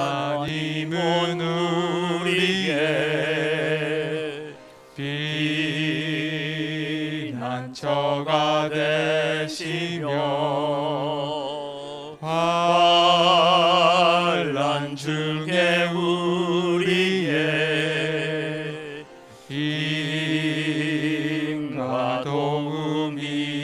하나님은 우리의 피난처가 되시며 환난 중에 우리의 힘과 도움이시라.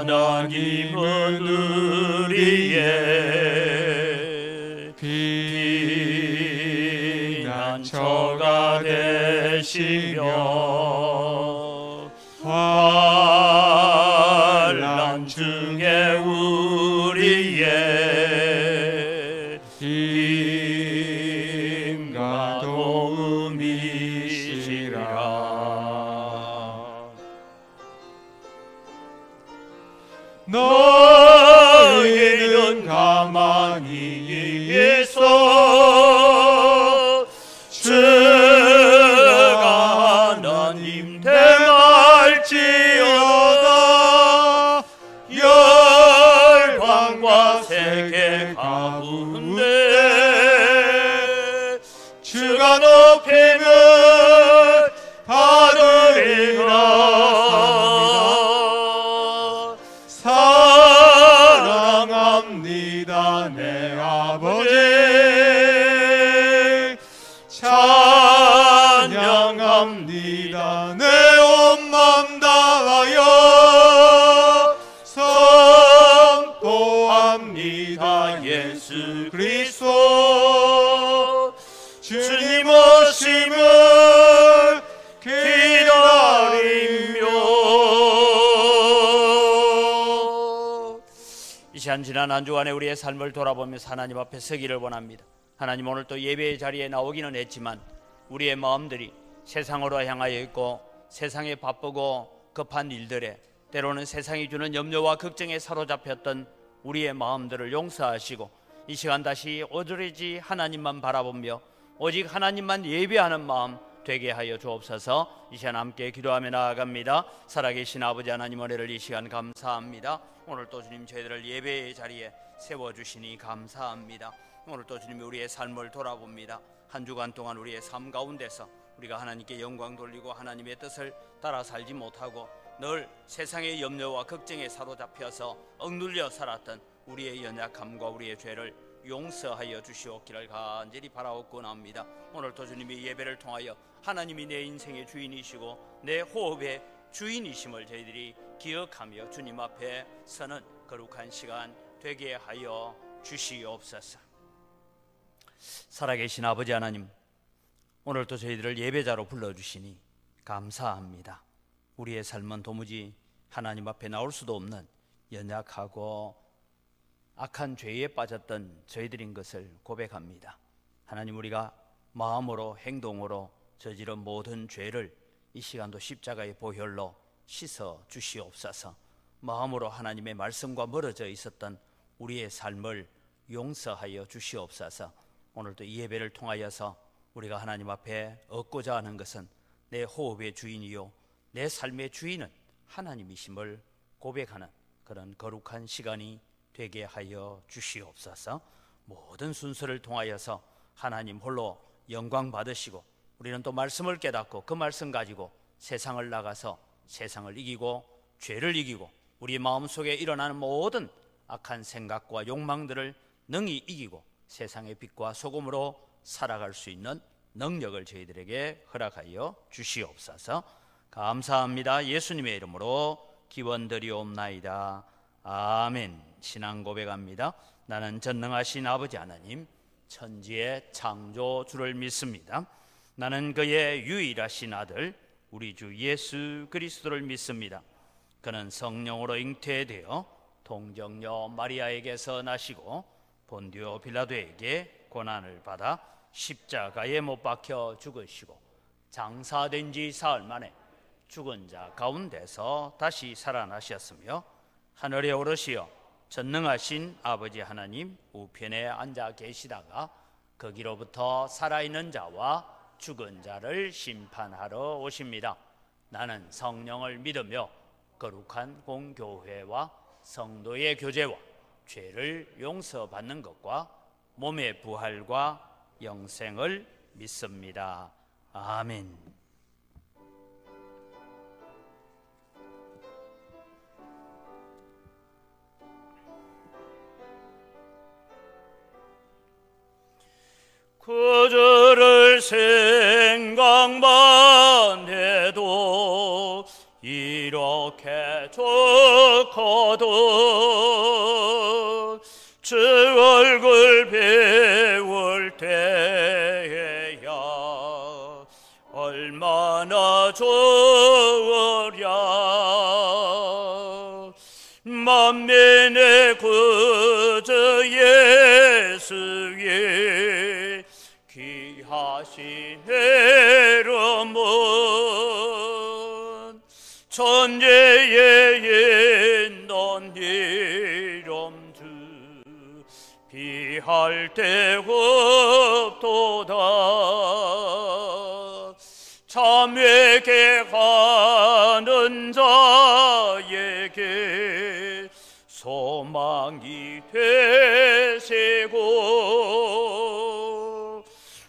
하나님은 우리의 피난처가 되시며 환난 중에 우리의 힘과 도움이시라. 너희는 가만히 있어 주가 하나님 대말지어다. 열방과 세계 가운데 주가 높이면 받으리라. 사랑합니다 내 아버지, 찬양합니다 내 온 맘 다하여 선포합니다 예수 그리스도. 주님 오심을 기다리며. 이 시간 지난 한 주간에 우리의 삶을 돌아보면서 하나님 앞에 서기를 원합니다. 하나님, 오늘 또 예배의 자리에 나오기는 했지만 우리의 마음들이 세상으로 향하여 있고 세상에 바쁘고 급한 일들에, 때로는 세상이 주는 염려와 걱정에 사로잡혔던 우리의 마음들을 용서하시고 이 시간 다시 오로지 하나님만 바라보며 오직 하나님만 예배하는 마음 되게 하여 주옵소서. 이 시간 함께 기도하며 나아갑니다. 살아계신 아버지 하나님, 은혜를 이 시간 감사합니다. 오늘 또 주님 저희들을 예배의 자리에 세워주시니 감사합니다. 오늘 또 주님이 우리의 삶을 돌아봅니다. 한 주간 동안 우리의 삶 가운데서 우리가 하나님께 영광 돌리고 하나님의 뜻을 따라 살지 못하고 늘 세상의 염려와 걱정에 사로잡혀서 억눌려 살았던 우리의 연약함과 우리의 죄를 용서하여 주시옵기를 간절히 바라옵고나옵니다. 오늘 또 주님이 예배를 통하여 하나님이 내 인생의 주인이시고 내 호흡의 주인이심을 저희들이 기억하며 주님 앞에 서는 거룩한 시간 되게 하여 주시옵소서. 살아계신 아버지 하나님, 오늘도 저희들을 예배자로 불러주시니 감사합니다. 우리의 삶은 도무지 하나님 앞에 나올 수도 없는 연약하고 악한 죄에 빠졌던 저희들인 것을 고백합니다. 하나님, 우리가 마음으로 행동으로 저지른 모든 죄를 이 시간도 십자가의 보혈로 씻어 주시옵소서. 마음으로 하나님의 말씀과 멀어져 있었던 우리의 삶을 용서하여 주시옵소서. 오늘도 이 예배를 통하여서 우리가 하나님 앞에 얻고자 하는 것은 내 호흡의 주인이요 내 삶의 주인은 하나님이심을 고백하는 그런 거룩한 시간이 되게 하여 주시옵소서. 모든 순서를 통하여서 하나님 홀로 영광 받으시고 우리는 또 말씀을 깨닫고 그 말씀 가지고 세상을 나가서 세상을 이기고 죄를 이기고 우리 마음속에 일어나는 모든 악한 생각과 욕망들을 능히 이기고 세상의 빛과 소금으로 살아갈 수 있는 능력을 저희들에게 허락하여 주시옵소서. 감사합니다. 예수님의 이름으로 기원드리옵나이다. 아멘. 신앙 고백합니다. 나는 전능하신 아버지 하나님, 천지의 창조주를 믿습니다. 나는 그의 유일하신 아들 우리 주 예수 그리스도를 믿습니다. 그는 성령으로 잉태되어 동정녀 마리아에게서 나시고 본디오 빌라도에게 고난을 받아 십자가에 못 박혀 죽으시고 장사된 지 사흘 만에 죽은 자 가운데서 다시 살아나셨으며 하늘에 오르시어 전능하신 아버지 하나님 우편에 앉아 계시다가 거기로부터 살아있는 자와 죽은 자를 심판하러 오십니다. 나는 성령을 믿으며 거룩한 공교회와 성도의 교제와 죄를 용서받는 것과 몸의 부활과 영생을 믿습니다. 아멘. 그저를 생각만 해도 이렇게 좋거든. 주 얼굴 배울 때에야 얼마나 좋으랴. 만민의 구주 예수의 귀하신 이름은 천재의 있는 이름주 비할 데 없도다. 참 회개하는 자에게 소망이 되시고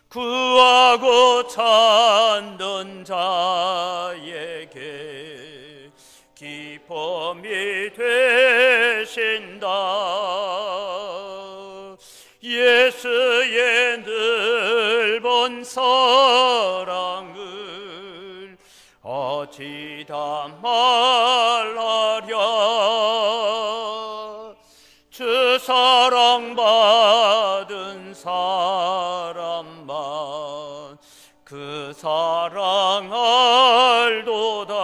구하고 찾는 자에게 기쁨이 되신다. 예수의 넓은 사랑을 어찌다 말하랴. 주 사랑받은 사람만 그 사랑 알도다.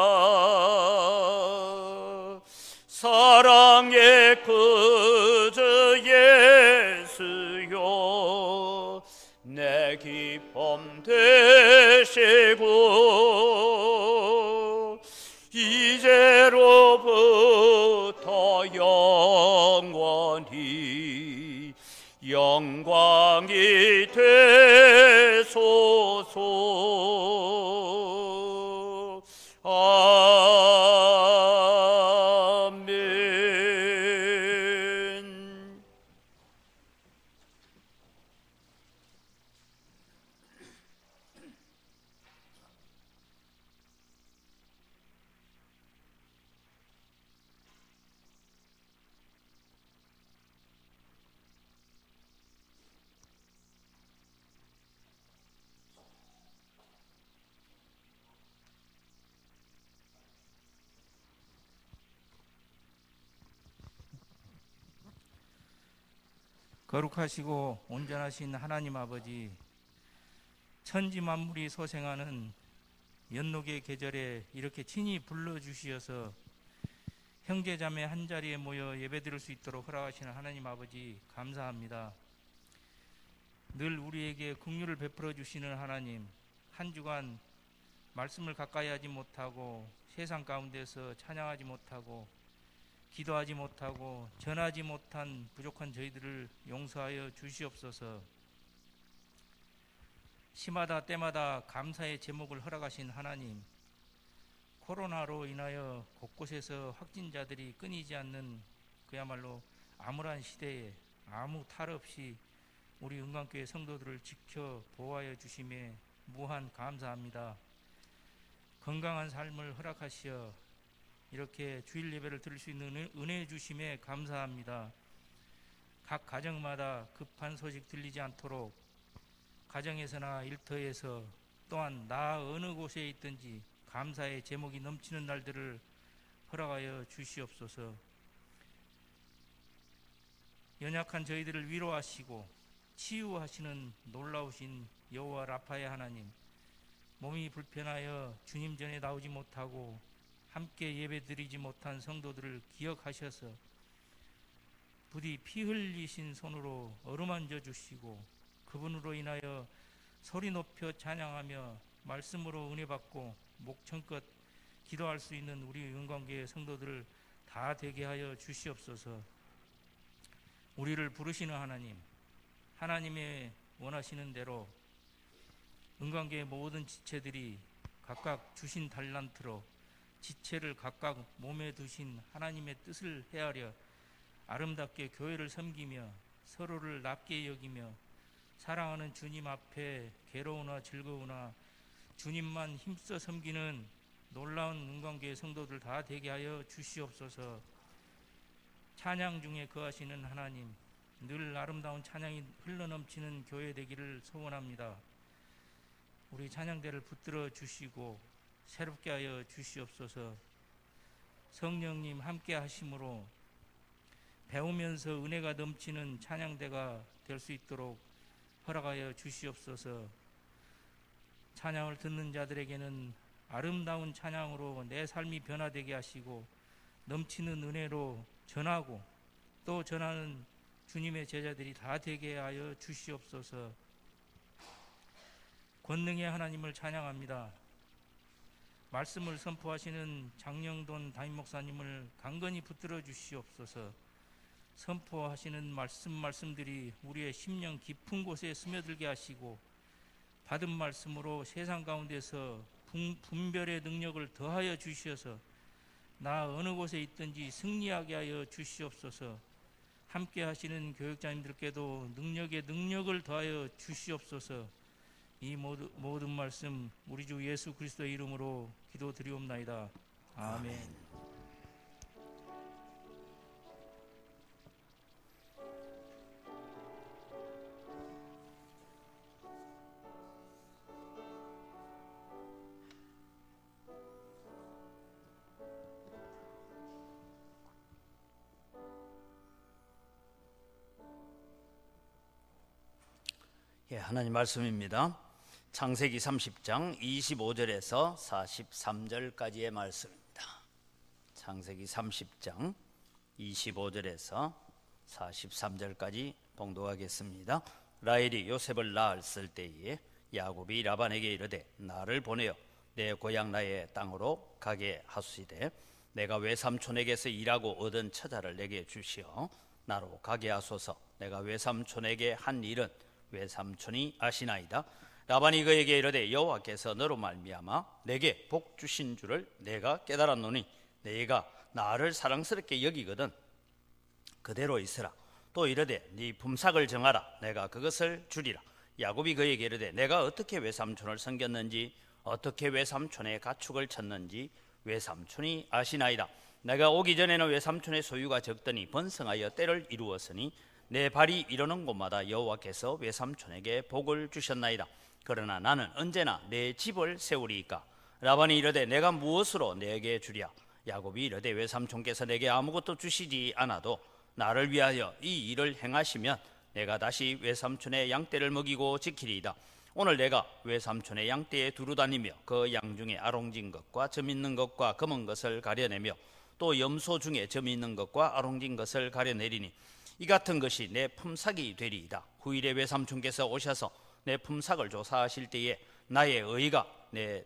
사랑의 구주 예수여 내 기쁨 되시고 이제로부터 영원히 영광이 되소서. 아멘. 거룩하시고 온전하신 하나님 아버지, 천지 만물이 소생하는 연록의 계절에 이렇게 친히 불러주시어서 형제자매 한자리에 모여 예배드릴 수 있도록 허락하시는 하나님 아버지 감사합니다. 늘 우리에게 긍휼을 베풀어 주시는 하나님, 한 주간 말씀을 가까이 하지 못하고 세상 가운데서 찬양하지 못하고 기도하지 못하고 전하지 못한 부족한 저희들을 용서하여 주시옵소서. 시마다 때마다 감사의 제목을 허락하신 하나님, 코로나로 인하여 곳곳에서 확진자들이 끊이지 않는 그야말로 암울한 시대에 아무 탈 없이 우리 은광교회 성도들을 지켜 보호하여 주심에 무한 감사합니다. 건강한 삶을 허락하시어 이렇게 주일 예배를 드릴 수 있는 은혜 주심에 감사합니다. 각 가정마다 급한 소식 들리지 않도록 가정에서나 일터에서 또한 나 어느 곳에 있든지 감사의 제목이 넘치는 날들을 허락하여 주시옵소서. 연약한 저희들을 위로하시고 치유하시는 놀라우신 여호와 라파의 하나님, 몸이 불편하여 주님 전에 나오지 못하고 함께 예배드리지 못한 성도들을 기억하셔서 부디 피 흘리신 손으로 어루만져 주시고 그분으로 인하여 소리 높여 찬양하며 말씀으로 은혜 받고 목청껏 기도할 수 있는 우리 은광교회 성도들을 다 되게 하여 주시옵소서. 우리를 부르시는 하나님, 하나님의 원하시는 대로 은광교회 모든 지체들이 각각 주신 달란트로 지체를 각각 몸에 두신 하나님의 뜻을 헤아려 아름답게 교회를 섬기며 서로를 납게 여기며 사랑하는 주님 앞에 괴로우나 즐거우나 주님만 힘써 섬기는 놀라운 문광교회 성도들 다 되게 하여 주시옵소서. 찬양 중에 거하시는 하나님, 늘 아름다운 찬양이 흘러넘치는 교회 되기를 소원합니다. 우리 찬양대를 붙들어 주시고 새롭게 하여 주시옵소서. 성령님 함께 하심으로 배우면서 은혜가 넘치는 찬양대가 될 수 있도록 허락하여 주시옵소서. 찬양을 듣는 자들에게는 아름다운 찬양으로 내 삶이 변화되게 하시고 넘치는 은혜로 전하고 또 전하는 주님의 제자들이 다 되게 하여 주시옵소서. 권능의 하나님을 찬양합니다. 말씀을 선포하시는 장영돈 담임 목사님을 강건히 붙들어 주시옵소서. 선포하시는 말씀들이 우리의 심령 깊은 곳에 스며들게 하시고 받은 말씀으로 세상 가운데서 분별의 능력을 더하여 주시어서 나 어느 곳에 있든지 승리하게 하여 주시옵소서. 함께 하시는 교육자님들께도 능력을 더하여 주시옵소서. 이 모든 말씀 우리 주 예수 그리스도의 이름으로 기도드리옵나이다. 아멘. 하나님 말씀입니다. 창세기 30장 25절에서 43절까지의 말씀입니다. 창세기 30장 25절에서 43절까지 봉독하겠습니다. 라헬이 요셉을 낳았을 때에 야곱이 라반에게 이르되 나를 보내어 내 고향 나의 땅으로 가게 하소이되 내가 외삼촌에게서 일하고 얻은 처자를 내게 주시어 나로 가게 하소서. 내가 외삼촌에게 한 일은 외삼촌이 아시나이다. 라반이 그에게 이르되 여호와께서 너로 말미암아 내게 복 주신 줄을 내가 깨달았노니 내가 나를 사랑스럽게 여기거든 그대로 있으라. 또 이르되 네 품삯을 정하라. 내가 그것을 주리라. 야곱이 그에게 이르되 내가 어떻게 외삼촌을 섬겼는지 어떻게 외삼촌의 가축을 쳤는지 외삼촌이 아시나이다. 내가 오기 전에는 외삼촌의 소유가 적더니 번성하여 때를 이루었으니 내 발이 이르는 곳마다 여호와께서 외삼촌에게 복을 주셨나이다. 그러나 나는 언제나 내 집을 세우리이까. 라반이 이르되 내가 무엇으로 내게 주랴. 야곱이 이르되 외삼촌께서 내게 아무것도 주시지 않아도 나를 위하여 이 일을 행하시면 내가 다시 외삼촌의 양떼를 먹이고 지키리이다. 오늘 내가 외삼촌의 양떼에 두루 다니며 그 양 중에 아롱진 것과 점 있는 것과 검은 것을 가려내며 또 염소 중에 점 있는 것과 아롱진 것을 가려내리니 이 같은 것이 내 품삯이 되리이다. 후일에 외삼촌께서 오셔서 내 품삯을 조사하실 때에 나의 의가 내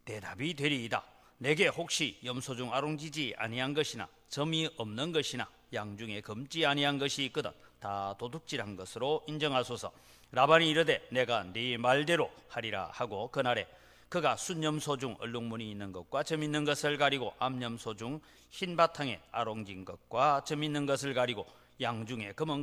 대답이 되리이다. 내게 혹시 염소 중 아롱지지 아니한 것이나 점이 없는 것이나 양 중에 검지 아니한 것이 있거든 다 도둑질한 것으로 인정하소서. 라반이 이르되 내가 네 말대로 하리라 하고 그날에 그가 순염소 중 얼룩무늬 있는 것과 점 있는 것을 가리고 암염소 중 흰 바탕에 아롱진 것과 점 있는 것을 가리고 양 중에 검은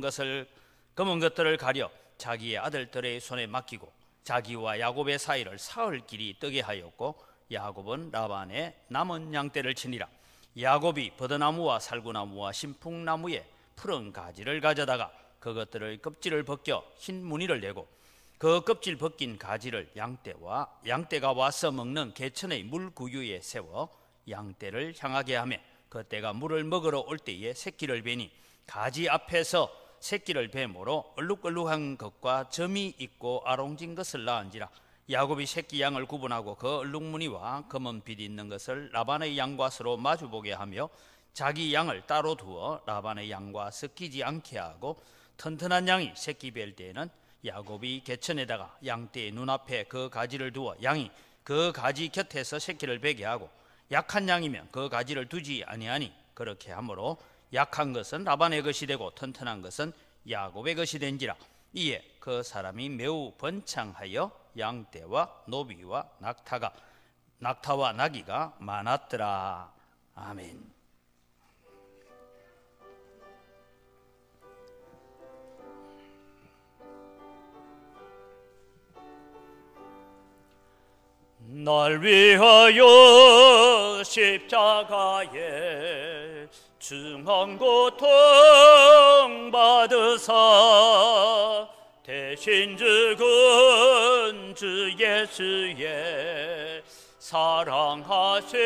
것들을 가려 자기의 아들들의 손에 맡기고 자기와 야곱의 사이를 사흘 길이 뜨게 하였고 야곱은 라반의 남은 양떼를 치니라. 야곱이 버드나무와 살구나무와 신풍나무의 푸른 가지를 가져다가 그것들의 껍질을 벗겨 흰 무늬를 내고 그 껍질 벗긴 가지를 양떼가 와서 먹는 개천의 물구유에 세워 양떼를 향하게 하며 그떼가 물을 먹으러 올 때에 새끼를 베니 가지 앞에서 새끼를 뱀으로 얼룩얼룩한 것과 점이 있고 아롱진 것을 낳은지라. 야곱이 새끼 양을 구분하고 그 얼룩무늬와 검은 빛 있는 것을 라반의 양과 서로 마주보게 하며 자기 양을 따로 두어 라반의 양과 섞이지 않게 하고 튼튼한 양이 새끼 뵐 때에는 야곱이 개천에다가 양떼의 눈앞에 그 가지를 두어 양이 그 가지 곁에서 새끼를 베게 하고 약한 양이면 그 가지를 두지 아니하니 그렇게 하므로 약한 것은 라반의 것이 되고 튼튼한 것은 야곱의 것이 된지라. 이에 그 사람이 매우 번창하여 양떼와 노비와 낙타와 나귀가 많았더라. 아멘. 날 위하여 십자가에 중한 고통 받으사 대신 죽은 주 예수의 사랑하시는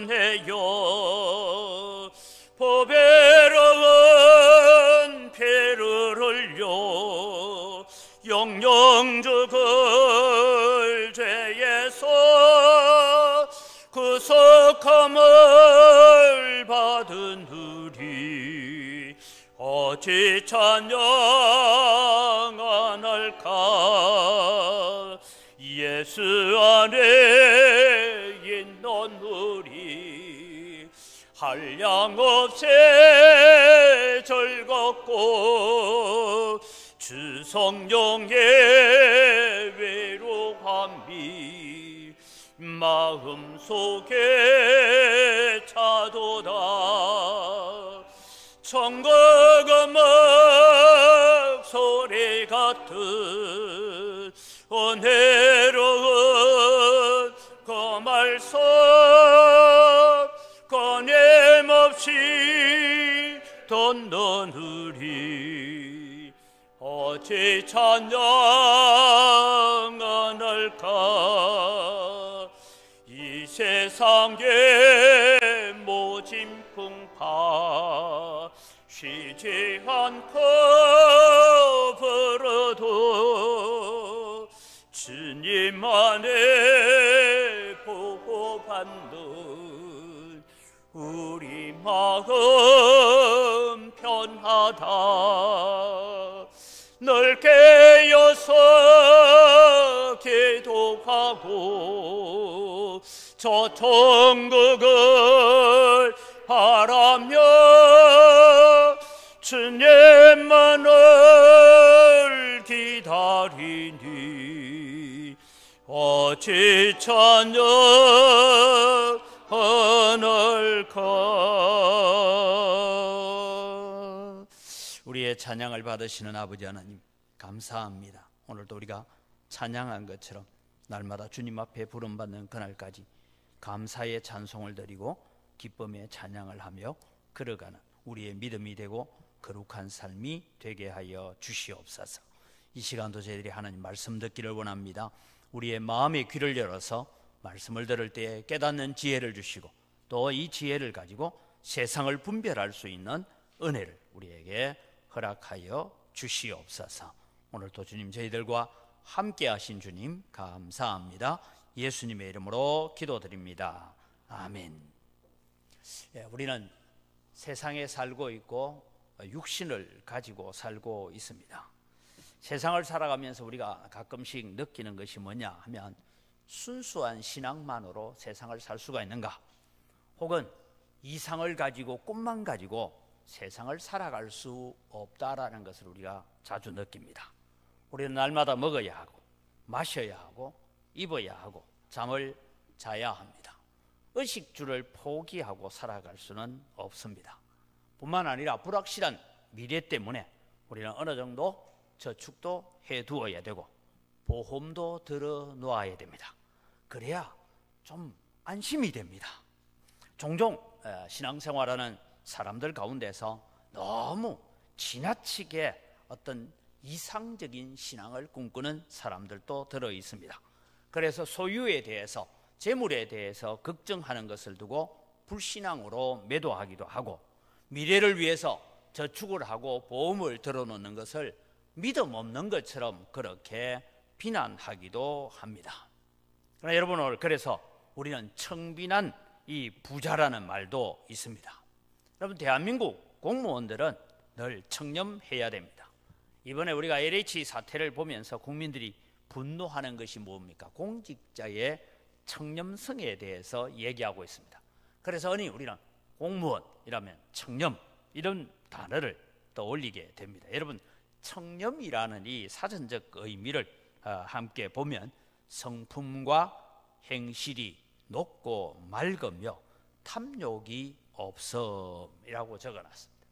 해요. 보배로운 피를 흘려 영영 죽을 죄에서 구속함을 받은 우리 어찌 찬양하날까. 예수 안에 있는 우리 한량없이 즐겁고 주 성령의 외로함이 마음속에 차도다. 천국 음악 소리 같은 은혜로운 그 말씀 꺼냄없이 듣는 우리 어찌 찬양하날까. 이 세상의 모진 풍파 쉬지 않고 불어도 주님 안에 보호받는 우리 마음 편하다. 늘 깨어서 기도하고 저 천국을 바라며 주님만을 기다리니 어찌 찬양하날까. 우리의 찬양을 받으시는 아버지 하나님 감사합니다. 오늘도 우리가 찬양한 것처럼 날마다 주님 앞에 부름받는 그날까지 감사의 찬송을 드리고 기쁨의 찬양을 하며 걸어가는 우리의 믿음이 되고 거룩한 삶이 되게 하여 주시옵소서. 이 시간도 저희들이 하나님 말씀 듣기를 원합니다. 우리의 마음의 귀를 열어서 말씀을 들을 때에 깨닫는 지혜를 주시고 또 이 지혜를 가지고 세상을 분별할 수 있는 은혜를 우리에게 허락하여 주시옵소서. 오늘도 주님 저희들과 함께 하신 주님 감사합니다. 예수님의 이름으로 기도드립니다. 아멘. 우리는 세상에 살고 있고 육신을 가지고 살고 있습니다. 세상을 살아가면서 우리가 가끔씩 느끼는 것이 뭐냐 하면 순수한 신앙만으로 세상을 살 수가 있는가, 혹은 이상을 가지고 꿈만 가지고 세상을 살아갈 수 없다라는 것을 우리가 자주 느낍니다. 우리는 날마다 먹어야 하고 마셔야 하고 입어야 하고 잠을 자야 합니다. 의식주를 포기하고 살아갈 수는 없습니다. 뿐만 아니라 불확실한 미래 때문에 우리는 어느 정도 저축도 해두어야 되고 보험도 들어놓아야 됩니다. 그래야 좀 안심이 됩니다. 종종 신앙생활하는 사람들 가운데서 너무 지나치게 어떤 이상적인 신앙을 꿈꾸는 사람들도 들어 있습니다. 그래서 소유에 대해서, 재물에 대해서 걱정하는 것을 두고 불신앙으로 매도하기도 하고, 미래를 위해서 저축을 하고 보험을 들어놓는 것을 믿음 없는 것처럼 그렇게 비난하기도 합니다. 그러나 여러분, 오늘 그래서 우리는 청빈한 이 부자라는 말도 있습니다. 여러분, 대한민국 공무원들은 늘 청렴해야 됩니다. 이번에 우리가 LH 사태를 보면서 국민들이 분노하는 것이 뭡니까? 공직자의 청렴성에 대해서 얘기하고 있습니다. 그래서 우리는 공무원이라면 청렴, 이런 단어를 떠올리게 됩니다. 여러분, 청렴이라는 이 사전적 의미를 함께 보면 성품과 행실이 높고 맑으며 탐욕이 없음이라고 적어놨습니다.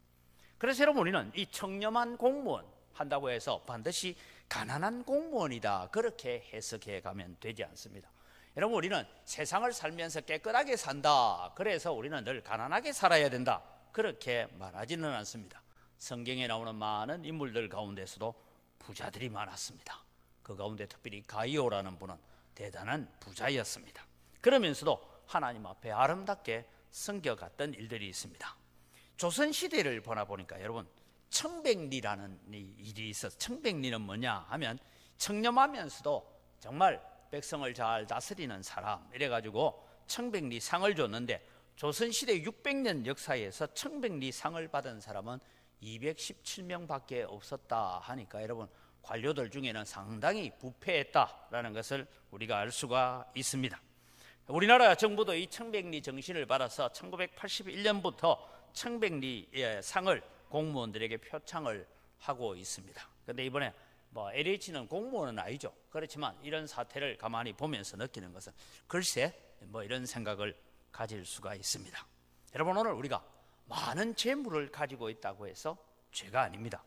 그래서 여러분, 우리는 이 청렴한 공무원 한다고 해서 반드시 가난한 공무원이다 그렇게 해석해 가면 되지 않습니다. 여러분, 우리는 세상을 살면서 깨끗하게 산다 그래서 우리는 늘 가난하게 살아야 된다 그렇게 말하지는 않습니다. 성경에 나오는 많은 인물들 가운데서도 부자들이 많았습니다. 그 가운데 특별히 가이오라는 분은 대단한 부자였습니다. 그러면서도 하나님 앞에 아름답게 섬겨갔던 일들이 있습니다. 조선시대를 보니까 여러분, 청백리라는 일이 있어서, 청백리는 뭐냐 하면 청렴하면서도 정말 백성을 잘 다스리는 사람, 이래가지고 청백리 상을 줬는데, 조선시대 600년 역사에서 청백리 상을 받은 사람은 217명밖에 없었다 하니까 여러분, 관료들 중에는 상당히 부패했다라는 것을 우리가 알 수가 있습니다. 우리나라 정부도 이 청백리 정신을 받아서 1981년부터 청백리 상을 공무원들에게 표창을 하고 있습니다. 그런데 이번에 LH는 공무원은 아니죠. 그렇지만 이런 사태를 가만히 보면서 느끼는 것은 글쎄 이런 생각을 가질 수가 있습니다. 여러분, 오늘 우리가 많은 재물을 가지고 있다고 해서 죄가 아닙니다.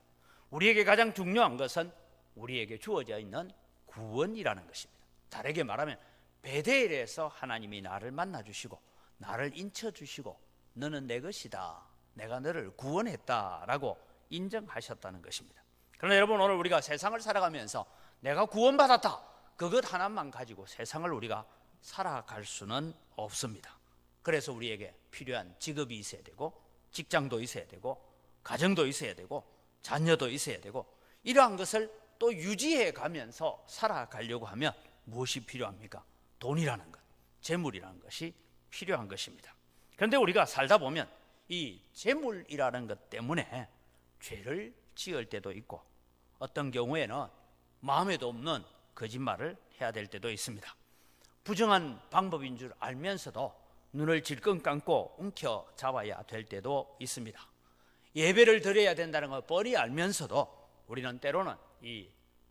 우리에게 가장 중요한 것은 우리에게 주어져 있는 구원이라는 것입니다. 다르게 말하면 베델에서 하나님이 나를 만나주시고 나를 인쳐주시고 너는 내 것이다, 내가 너를 구원했다라고 인정하셨다는 것입니다. 그러나 여러분, 오늘 우리가 세상을 살아가면서 내가 구원받았다 그것 하나만 가지고 세상을 우리가 살아갈 수는 없습니다. 그래서 우리에게 필요한 직업이 있어야 되고, 직장도 있어야 되고, 가정도 있어야 되고, 자녀도 있어야 되고, 이러한 것을 또 유지해 가면서 살아가려고 하면 무엇이 필요합니까? 돈이라는 것, 재물이라는 것이 필요한 것입니다. 그런데 우리가 살다 보면 이 재물이라는 것 때문에 죄를 지을 때도 있고, 어떤 경우에는 마음에도 없는 거짓말을 해야 될 때도 있습니다. 부정한 방법인 줄 알면서도 눈을 질끈 감고 움켜잡아야 될 때도 있습니다. 예배를 드려야 된다는 걸 뻔히 알면서도 우리는 때로는 이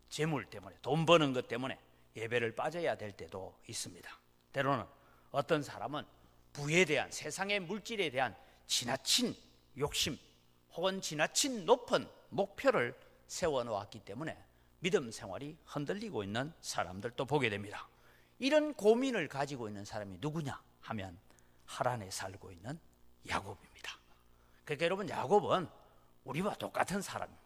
재물 때문에, 돈 버는 것 때문에 예배를 빠져야 될 때도 있습니다. 때로는 어떤 사람은 부에 대한, 세상의 물질에 대한 지나친 욕심 혹은 지나친 높은 목표를 세워놓았기 때문에 믿음 생활이 흔들리고 있는 사람들도 보게 됩니다. 이런 고민을 가지고 있는 사람이 누구냐 하면 하란에 살고 있는 야곱입니다. 그러니까 여러분, 야곱은 우리와 똑같은 사람입니다.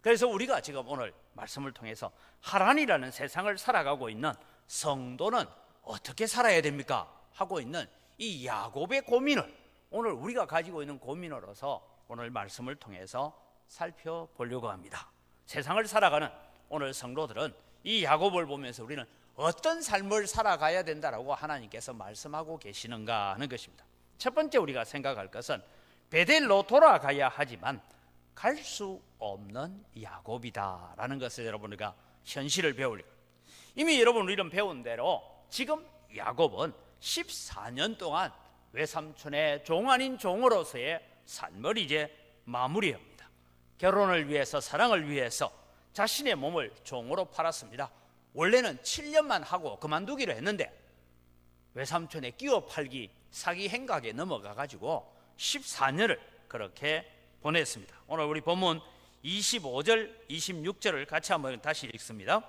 그래서 우리가 지금 오늘 말씀을 통해서 하란이라는 세상을 살아가고 있는 성도는 어떻게 살아야 됩니까? 하고 있는 이 야곱의 고민을 오늘 우리가 가지고 있는 고민으로서 오늘 말씀을 통해서 살펴보려고 합니다. 세상을 살아가는 오늘 성도들은 이 야곱을 보면서 우리는 어떤 삶을 살아가야 된다라고 하나님께서 말씀하고 계시는가 하는 것입니다. 첫 번째 우리가 생각할 것은 베델로 돌아가야 하지만 갈 수 없는 야곱이다라는 것을 여러분 우리가 현실을 배우려고. 이미 여러분 우리는 배운 대로 지금 야곱은 14년 동안 외삼촌의 종 아닌 종으로서의 삶을 이제 마무리합니다. 결혼을 위해서, 사랑을 위해서 자신의 몸을 종으로 팔았습니다. 원래는 7년만 하고 그만두기로 했는데 외삼촌의 끼워 팔기 사기 행각에 넘어가 가지고 14년을 그렇게 보냈습니다. 오늘 우리 본문 25절 26절을 같이 한번 다시 읽습니다.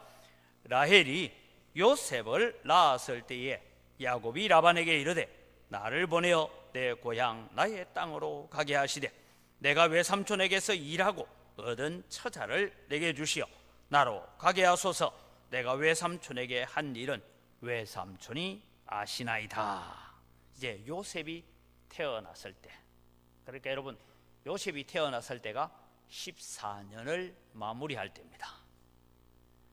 라헬이 요셉을 낳았을 때에 야곱이 라반에게 이르되 나를 보내어 내 고향 나의 땅으로 가게 하시되 내가 외삼촌에게서 일하고 얻은 처자를 내게 주시어 나로 가게 하소서. 내가 외삼촌에게 한 일은 외삼촌이 아시나이다. 이제 요셉이 태어났을 때, 그러니까 여러분 요셉이 태어났을 때가 14년을 마무리할 때입니다.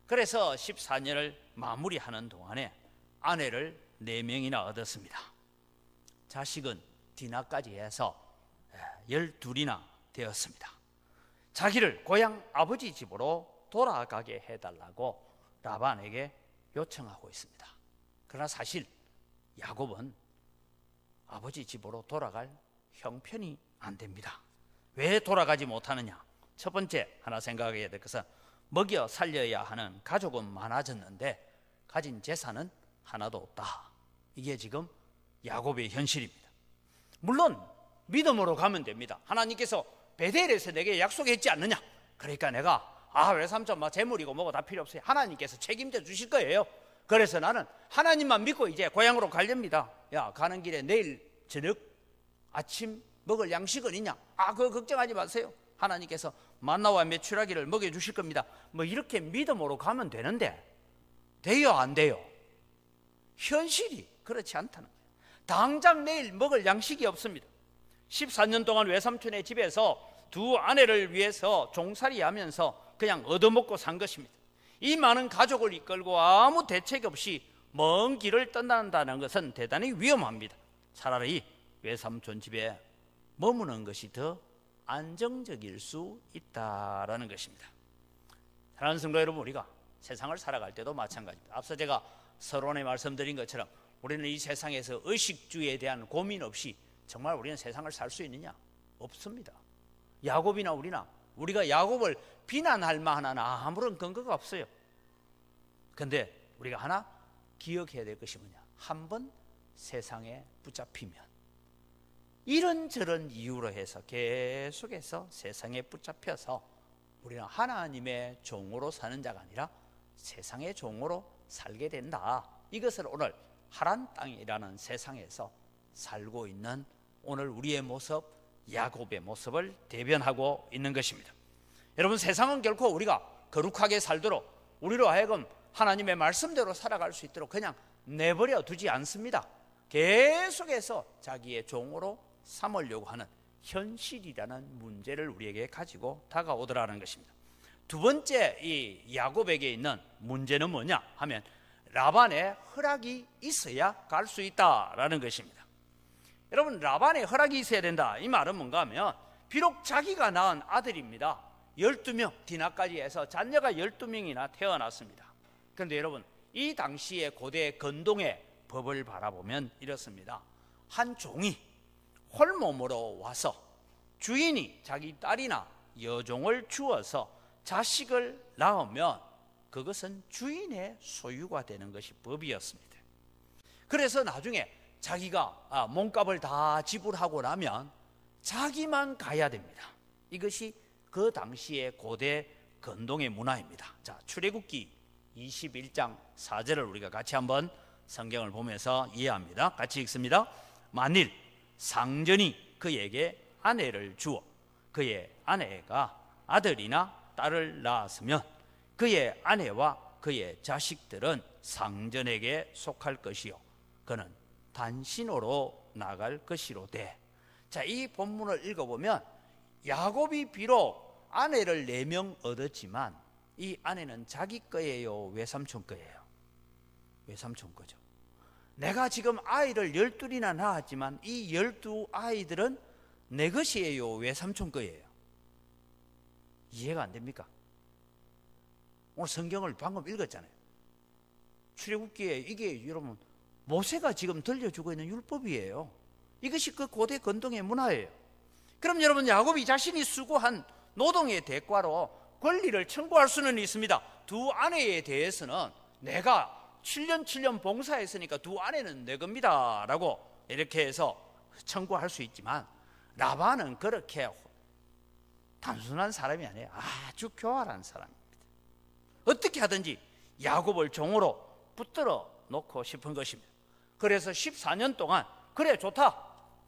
그래서 14년을 마무리하는 동안에 아내를 4명이나 얻었습니다. 자식은 디나까지 해서 12이나 되었습니다. 자기를 고향 아버지 집으로 돌아가게 해달라고 라반에게 요청하고 있습니다. 그러나 사실 야곱은 아버지 집으로 돌아갈 형편이 안 됩니다. 왜 돌아가지 못하느냐? 첫 번째 하나 생각해야 될 것은 먹여 살려야 하는 가족은 많아졌는데 가진 재산은 하나도 없다. 이게 지금 야곱의 현실입니다. 물론 믿음으로 가면 됩니다. 하나님께서 베델에서 내게 약속했지 않느냐. 그러니까 내가 외삼촌 재물이고 뭐고 다 필요 없어요. 하나님께서 책임져 주실 거예요. 그래서 나는 하나님만 믿고 이제 고향으로 가렵니다. 야, 가는 길에 내일 저녁 아침 먹을 양식은 있냐? 그거 걱정하지 마세요. 하나님께서 만나와 메추라기를 먹여주실 겁니다. 이렇게 믿음으로 가면 되는데 돼요, 안 돼요? 현실이 그렇지 않다는 거예요. 당장 내일 먹을 양식이 없습니다. 14년 동안 외삼촌의 집에서 두 아내를 위해서 종살이 하면서 그냥 얻어먹고 산 것입니다. 이 많은 가족을 이끌고 아무 대책 없이 먼 길을 떠난다는 것은 대단히 위험합니다. 차라리 외삼촌 집에 머무는 것이 더 안정적일 수 있다라는 것입니다. 사랑하는 성도 여러분, 우리가 세상을 살아갈 때도 마찬가지입니다. 앞서 제가 서론에 말씀드린 것처럼 우리는 이 세상에서 의식주에 대한 고민 없이 정말 우리는 세상을 살 수 있느냐? 없습니다. 야곱이나 우리가 야곱을 비난할 만한 아무런 근거가 없어요. 그런데 우리가 하나 기억해야 될 것이 뭐냐? 한번 세상에 붙잡히면 이런저런 이유로 해서 계속해서 세상에 붙잡혀서 우리는 하나님의 종으로 사는 자가 아니라 세상의 종으로 살게 된다. 이것을 오늘 하란 땅이라는 세상에서 살고 있는 오늘 우리의 모습, 야곱의 모습을 대변하고 있는 것입니다. 여러분, 세상은 결코 우리가 거룩하게 살도록 우리로 하여금 하나님의 말씀대로 살아갈 수 있도록 그냥 내버려 두지 않습니다. 계속해서 자기의 종으로 삼으려고 하는 현실이라는 문제를 우리에게 가지고 다가오더라는 것입니다. 두 번째, 이 야곱에게 있는 문제는 뭐냐 하면 라반의 허락이 있어야 갈 수 있다라는 것입니다. 여러분, 라반의 허락이 있어야 된다, 이 말은 뭔가 하면 비록 자기가 낳은 아들입니다. 12명, 디나까지 해서 자녀가 12명이나 태어났습니다. 그런데 여러분, 이 당시의 고대 건동의 법을 바라보면 이렇습니다. 한 종이 홀몸으로 와서 주인이 자기 딸이나 여종을 주어서 자식을 낳으면 그것은 주인의 소유가 되는 것이 법이었습니다. 그래서 나중에 자기가 몸값을 다 지불하고 나면 자기만 가야 됩니다. 이것이 그 당시의 고대 건동의 문화입니다. 자, 출애굽기 21장 4절을 우리가 같이 한번 성경을 보면서 이해합니다. 같이 읽습니다. 만일 상전이 그에게 아내를 주어 그의 아내가 아들이나 딸을 낳았으면 그의 아내와 그의 자식들은 상전에게 속할 것이요 그는 단신으로 나갈 것이로되. 자, 이 본문을 읽어보면 야곱이 비록 아내를 4명 얻었지만 이 아내는 자기 거예요, 외삼촌 거예요? 외삼촌 거죠. 내가 지금 아이를 12이나 낳았지만 이 12아이들은 내 것이에요, 외삼촌 거예요? 이해가 안 됩니까? 오늘 성경을 방금 읽었잖아요. 출애굽기에 이게 여러분 모세가 지금 들려주고 있는 율법이에요. 이것이 그 고대 건동의 문화예요. 그럼 여러분, 야곱이 자신이 수고한 노동의 대가로 권리를 청구할 수는 있습니다. 두 아내에 대해서는 내가 7년 봉사했으니까 두 아내는 내 겁니다 라고 이렇게 해서 청구할 수 있지만 라반은 그렇게 단순한 사람이 아니에요. 아주 교활한 사람입니다. 어떻게 하든지 야곱을 종으로 붙들어 놓고 싶은 것입니다. 그래서 14년 동안 그래 좋다,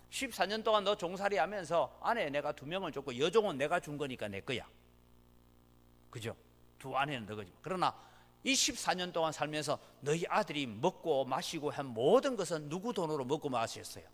14년 동안 너 종살이 하면서 아내 내가 2명을 줬고 여종은 내가 준 거니까 내 거야, 그죠? 두 아내는 너 거지. 그러나 이 14년 동안 살면서 너희 아들이 먹고 마시고 한 모든 것은 누구 돈으로 먹고 마셨어요?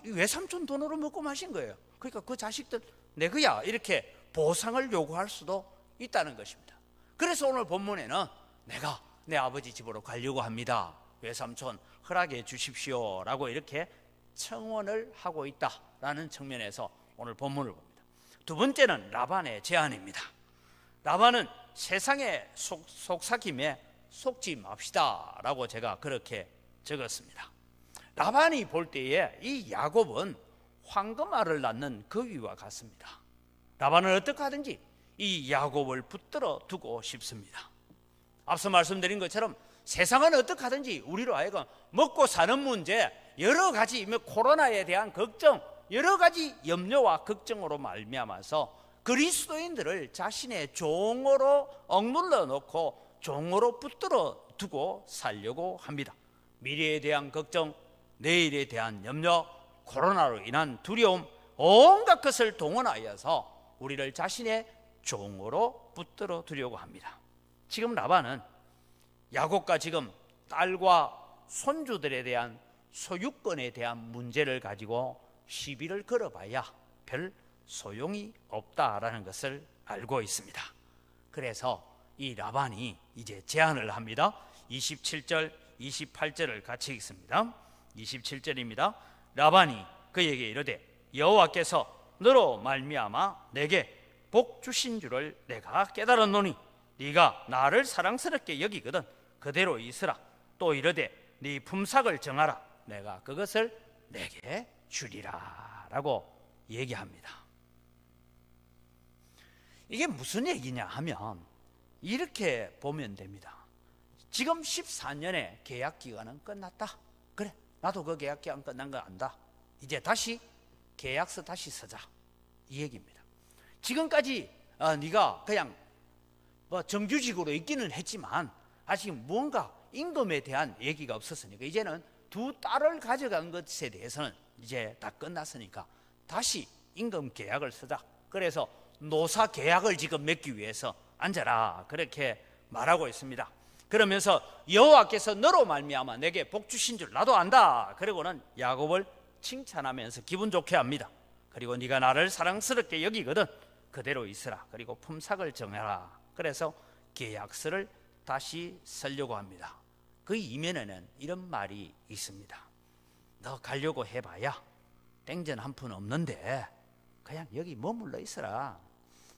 외삼촌 돈으로 먹고 마신 거예요. 그러니까 그 자식들 내 거야, 이렇게 보상을 요구할 수도 있다는 것입니다. 그래서 오늘 본문에는 내가 내 아버지 집으로 가려고 합니다, 외삼촌 허락해 주십시오 라고 이렇게 청원을 하고 있다라는 측면에서 오늘 본문을 봅니다. 두 번째는 라반의 제안입니다. 라반은 세상의 속삭임에 속지 맙시다 라고 제가 그렇게 적었습니다. 라반이 볼 때에 이 야곱은 황금알을 낳는 거위와 같습니다. 라반은 어떻게 하든지 이 야곱을 붙들어 두고 싶습니다. 앞서 말씀드린 것처럼 세상은 어떻게 하든지 우리로 하여금 먹고 사는 문제, 여러 가지 코로나에 대한 걱정, 여러 가지 염려와 걱정으로 말미암아서 그리스도인들을 자신의 종으로 억눌러 놓고 종으로 붙들어 두고 살려고 합니다. 미래에 대한 걱정, 내일에 대한 염려, 코로나로 인한 두려움, 온갖 것을 동원하여서 우리를 자신의 종으로 붙들어 두려고 합니다. 지금 라반은 야곱과 지금 딸과 손주들에 대한 소유권에 대한 문제를 가지고 시비를 걸어봐야 별 소용이 없다라는 것을 알고 있습니다. 그래서 이 라반이 이제 제안을 합니다. 27절, 28절을 같이 읽습니다. 27절입니다. 라반이 그에게 이르되 여호와께서 너로 말미암아 내게 복 주신 줄을 내가 깨달았노니 네가 나를 사랑스럽게 여기거든 그대로 있으라. 또 이르되 네 품삯을 정하라. 내가 그것을 내게 주리라 라고 얘기합니다. 이게 무슨 얘기냐 하면 이렇게 보면 됩니다. 지금 14년의 계약 기간은 끝났다. 그래, 나도 그 계약 기간 끝난 거 안다. 이제 다시 계약서 다시 쓰자, 이 얘기입니다. 지금까지 네가 그냥 정규직으로 있기는 했지만 아직 뭔가 임금에 대한 얘기가 없었으니까 이제는 두 딸을 가져간 것에 대해서는 이제 다 끝났으니까 다시 임금 계약을 쓰자. 그래서 노사 계약을 지금 맺기 위해서 앉아라, 그렇게 말하고 있습니다. 그러면서 여호와께서 너로 말미암아 내게 복 주신 줄 나도 안다. 그리고는 야곱을 칭찬하면서 기분 좋게 합니다. 그리고 네가 나를 사랑스럽게 여기거든 그대로 있으라. 그리고 품삯을 정해라. 그래서 계약서를 다시 쓰려고 합니다. 그 이면에는 이런 말이 있습니다. 너 가려고 해봐야 땡전 한 푼 없는데 그냥 여기 머물러 있어라.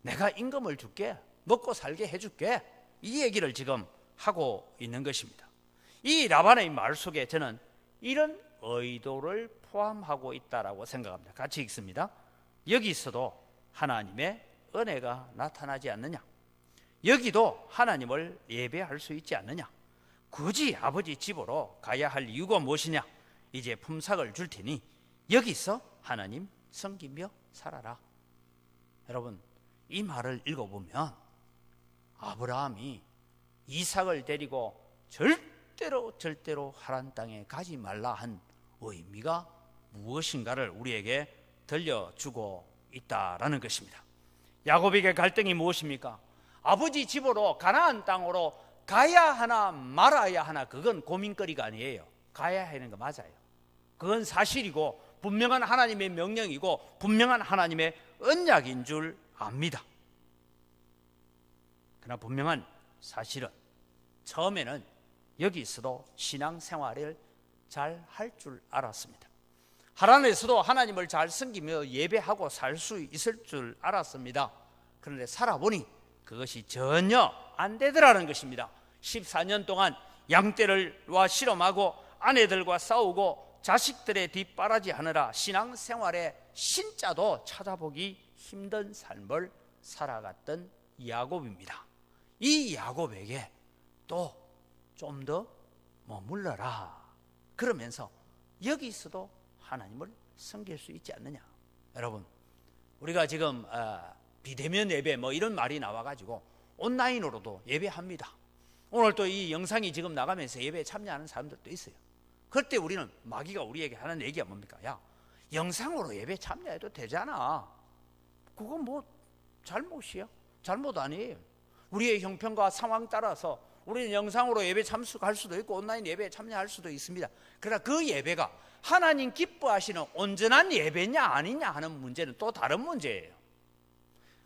내가 임금을 줄게, 먹고 살게 해줄게. 이 얘기를 지금 하고 있는 것입니다. 이 라반의 말 속에 저는 이런 의도를 포함하고 있다라고 생각합니다. 같이 읽습니다. 여기서도 하나님의 은혜가 나타나지 않느냐? 여기도 하나님을 예배할 수 있지 않느냐? 굳이 아버지 집으로 가야 할 이유가 무엇이냐? 이제 품삯을 줄 테니 여기서 하나님 섬기며 살아라. 여러분, 이 말을 읽어보면 아브라함이 이삭을 데리고 절대로 하란 땅에 가지 말라 한 의미가 무엇인가를 우리에게 들려주고 있다라는 것입니다. 야곱에게 갈등이 무엇입니까? 아버지 집으로 가나안 땅으로 가야 하나 말아야 하나, 그건 고민거리가 아니에요. 가야 하는 거 맞아요. 그건 사실이고 분명한 하나님의 명령이고 분명한 하나님의 언약인 줄 압니다. 그러나 분명한 사실은 처음에는 여기서도 신앙생활을 잘 할 줄 알았습니다. 하란에서도 하나님을 잘 섬기며 예배하고 살 수 있을 줄 알았습니다. 그런데 살아보니 그것이 전혀 안 되더라는 것입니다. 14년 동안 양떼를와 실험하고 아내들과 싸우고 자식들의 뒷바라지 하느라 신앙생활의 신자도 찾아보기 힘든 삶을 살아갔던 야곱입니다. 이 야곱에게 또 좀 더 머물러라 그러면서 여기서도 하나님을 섬길 수 있지 않느냐. 여러분, 우리가 지금 비대면 예배 이런 말이 나와가지고 온라인으로도 예배합니다. 오늘 또 이 영상이 지금 나가면서 예배에 참여하는 사람들도 있어요. 그때 우리는 마귀가 우리에게 하는 얘기가 뭡니까? 야, 영상으로 예배 참여해도 되잖아. 그건 뭐 잘못이야? 잘못 아니에요. 우리의 형편과 상황 따라서 우리는 영상으로 예배 참석할 수도 있고 온라인 예배에 참여할 수도 있습니다. 그러나 그 예배가 하나님 기뻐하시는 온전한 예배냐 아니냐 하는 문제는 또 다른 문제예요.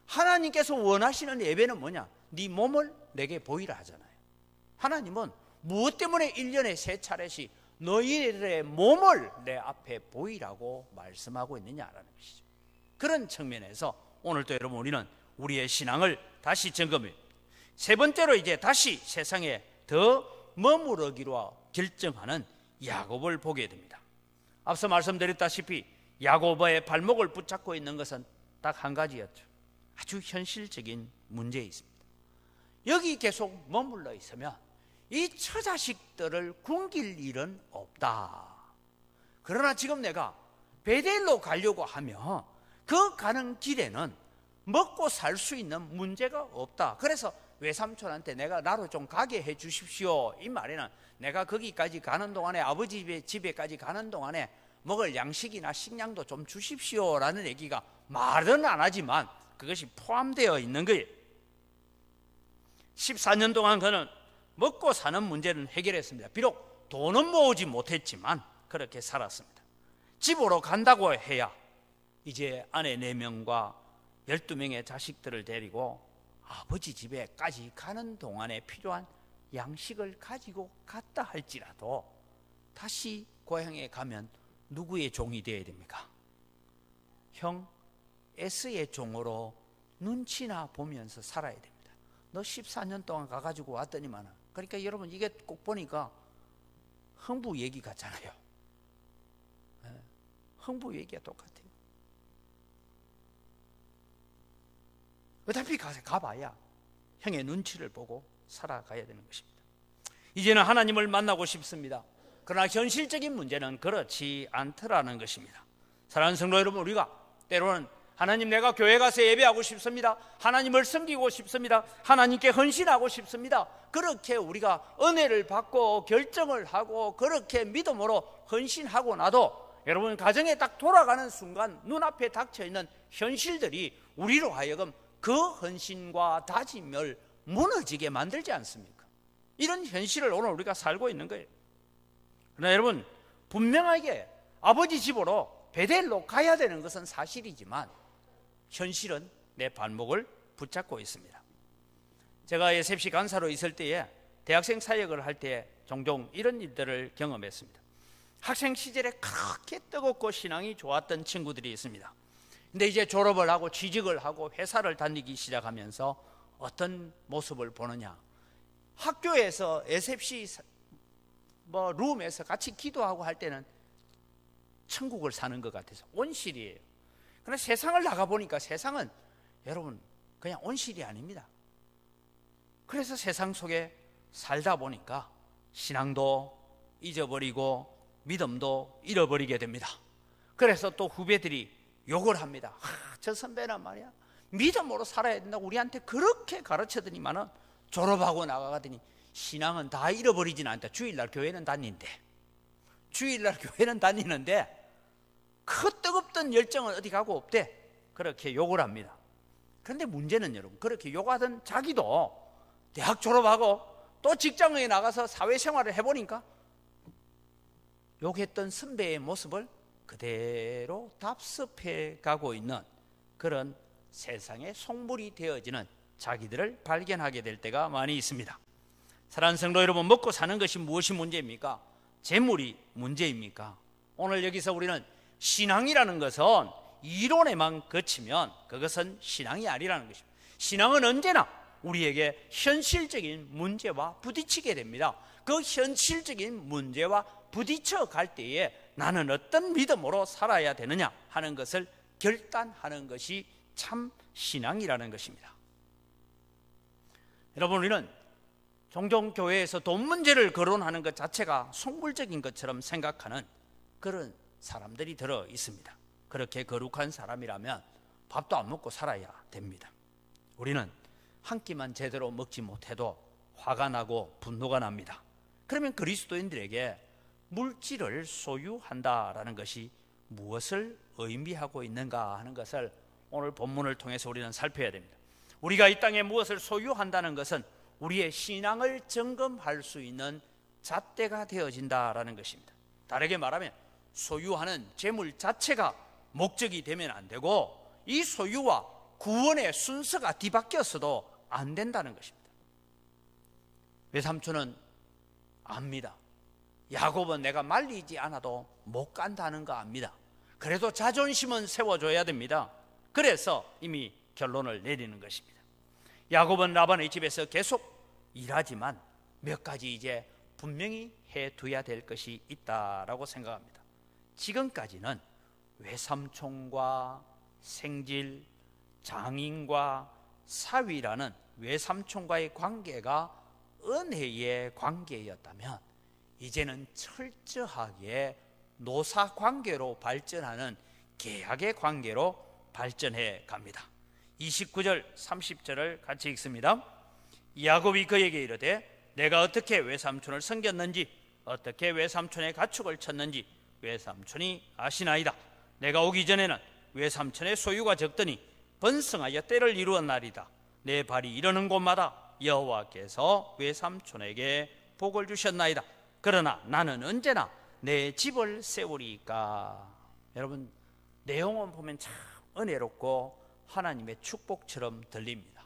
하나님께서 원하시는 예배는 뭐냐? 네 몸을 내게 보이라 하잖아요. 하나님은 무엇 때문에 1년에 3차례씩 너희들의 몸을 내 앞에 보이라고 말씀하고 있느냐라는 것이죠. 그런 측면에서 오늘 또 여러분 우리는 우리의 신앙을 다시 점검해, 세 번째로 이제 다시 세상에 더 머무르기로 결정하는 야곱을 보게 됩니다. 앞서 말씀드렸다시피 야곱의 발목을 붙잡고 있는 것은 딱 한 가지였죠. 아주 현실적인 문제에 있습니다. 여기 계속 머물러 있으면 이 처자식들을 굶길 일은 없다. 그러나 지금 내가 베델로 가려고 하면 그 가는 길에는 먹고 살 수 있는 문제가 없다. 그래서 외삼촌한테 내가 나로 좀 가게 해 주십시오. 이 말에는 내가 거기까지 가는 동안에 아버지 집에까지 가는 동안에 먹을 양식이나 식량도 좀 주십시오라는 얘기가 말은 안 하지만 그것이 포함되어 있는 거예요. 14년 동안 그는 먹고 사는 문제는 해결했습니다. 비록 돈은 모으지 못했지만 그렇게 살았습니다. 집으로 간다고 해야 이제 아내 4명과 12명의 자식들을 데리고 아버지 집에까지 가는 동안에 필요한 양식을 가지고 갔다 할지라도 다시 고향에 가면 누구의 종이 되어야 됩니까? 형 S의 종으로 눈치나 보면서 살아야 됩니다. 너 14년 동안 가가지고 왔더니만. 그러니까 여러분 이게 꼭 보니까 흥부 얘기 같잖아요. 흥부 얘기가 똑같아요. 어차피 가봐야 형의 눈치를 보고 살아가야 되는 것입니다. 이제는 하나님을 만나고 싶습니다. 그러나 현실적인 문제는 그렇지 않더라는 것입니다. 사랑하는 성도 여러분, 우리가 때로는 하나님, 내가 교회 가서 예배하고 싶습니다. 하나님을 섬기고 싶습니다. 하나님께 헌신하고 싶습니다. 그렇게 우리가 은혜를 받고 결정을 하고 그렇게 믿음으로 헌신하고 나도 여러분 가정에 딱 돌아가는 순간 눈앞에 닥쳐있는 현실들이 우리로 하여금 그 헌신과 다짐을 무너지게 만들지 않습니까? 이런 현실을 오늘 우리가 살고 있는 거예요. 그러나 여러분, 분명하게 아버지 집으로 베델로 가야 되는 것은 사실이지만 현실은 내 발목을 붙잡고 있습니다. 제가 에셉시 간사로 있을 때에 대학생 사역을 할 때 종종 이런 일들을 경험했습니다. 학생 시절에 그렇게 뜨겁고 신앙이 좋았던 친구들이 있습니다. 근데 이제 졸업을 하고 취직을 하고 회사를 다니기 시작하면서 어떤 모습을 보느냐, 학교에서 에셉시 룸에서 같이 기도하고 할 때는 천국을 사는 것 같아서 온실이에요. 그러나 세상을 나가보니까 세상은 여러분 그냥 온실이 아닙니다. 그래서 세상 속에 살다 보니까 신앙도 잊어버리고 믿음도 잃어버리게 됩니다. 그래서 또 후배들이 욕을 합니다. 저 선배는 말이야 믿음으로 살아야 된다고 우리한테 그렇게 가르쳐더니만은 졸업하고 나가더니 신앙은 다 잃어버리진 않다. 주일날 교회는 다니는데 그 뜨겁던 열정은 어디 가고 없대. 그렇게 욕을 합니다. 그런데 문제는 여러분, 그렇게 욕하던 자기도 대학 졸업하고 또 직장에 나가서 사회생활을 해보니까 욕했던 선배의 모습을 그대로 답습해 가고 있는 그런 세상의 속물이 되어지는 자기들을 발견하게 될 때가 많이 있습니다. 사랑하는 성도 여러분, 먹고 사는 것이 무엇이 문제입니까? 재물이 문제입니까? 오늘 여기서 우리는 신앙이라는 것은 이론에만 그치면 그것은 신앙이 아니라는 것입니다. 신앙은 언제나 우리에게 현실적인 문제와 부딪히게 됩니다. 그 현실적인 문제와 부딪혀 갈 때에 나는 어떤 믿음으로 살아야 되느냐 하는 것을 결단하는 것이 참 신앙이라는 것입니다. 여러분, 우리는 종종 교회에서 돈 문제를 거론하는 것 자체가 속물적인 것처럼 생각하는 그런 사람들이 들어 있습니다. 그렇게 거룩한 사람이라면 밥도 안 먹고 살아야 됩니다. 우리는 한 끼만 제대로 먹지 못해도 화가 나고 분노가 납니다. 그러면 그리스도인들에게 물질을 소유한다라는 것이 무엇을 의미하고 있는가 하는 것을 오늘 본문을 통해서 우리는 살펴야 됩니다. 우리가 이 땅에 무엇을 소유한다는 것은 우리의 신앙을 점검할 수 있는 잣대가 되어진다라는 것입니다. 다르게 말하면 소유하는 재물 자체가 목적이 되면 안 되고 이 소유와 구원의 순서가 뒤바뀌었어도 안 된다는 것입니다. 외삼촌은 압니다. 야곱은 내가 말리지 않아도 못 간다는 거 압니다. 그래도 자존심은 세워줘야 됩니다. 그래서 이미 결론을 내리는 것입니다. 야곱은 라반의 집에서 계속 일하지만 몇 가지 이제 분명히 해둬야 될 것이 있다라고 생각합니다. 지금까지는 외삼촌과 생질, 장인과 사위라는 외삼촌과의 관계가 은혜의 관계였다면 이제는 철저하게 노사 관계로 발전하는 계약의 관계로 발전해 갑니다. 29절 30절을 같이 읽습니다. 야곱이 그에게 이르되 내가 어떻게 외삼촌을 섬겼는지 어떻게 외삼촌의 가축을 쳤는지 외삼촌이 아시나이다. 내가 오기 전에는 외삼촌의 소유가 적더니 번성하여 때를 이루었나이다. 내 발이 이르는 곳마다 여호와께서 외삼촌에게 복을 주셨나이다. 그러나 나는 언제나 내 집을 세우리까. 여러분, 내용은 보면 참 은혜롭고 하나님의 축복처럼 들립니다.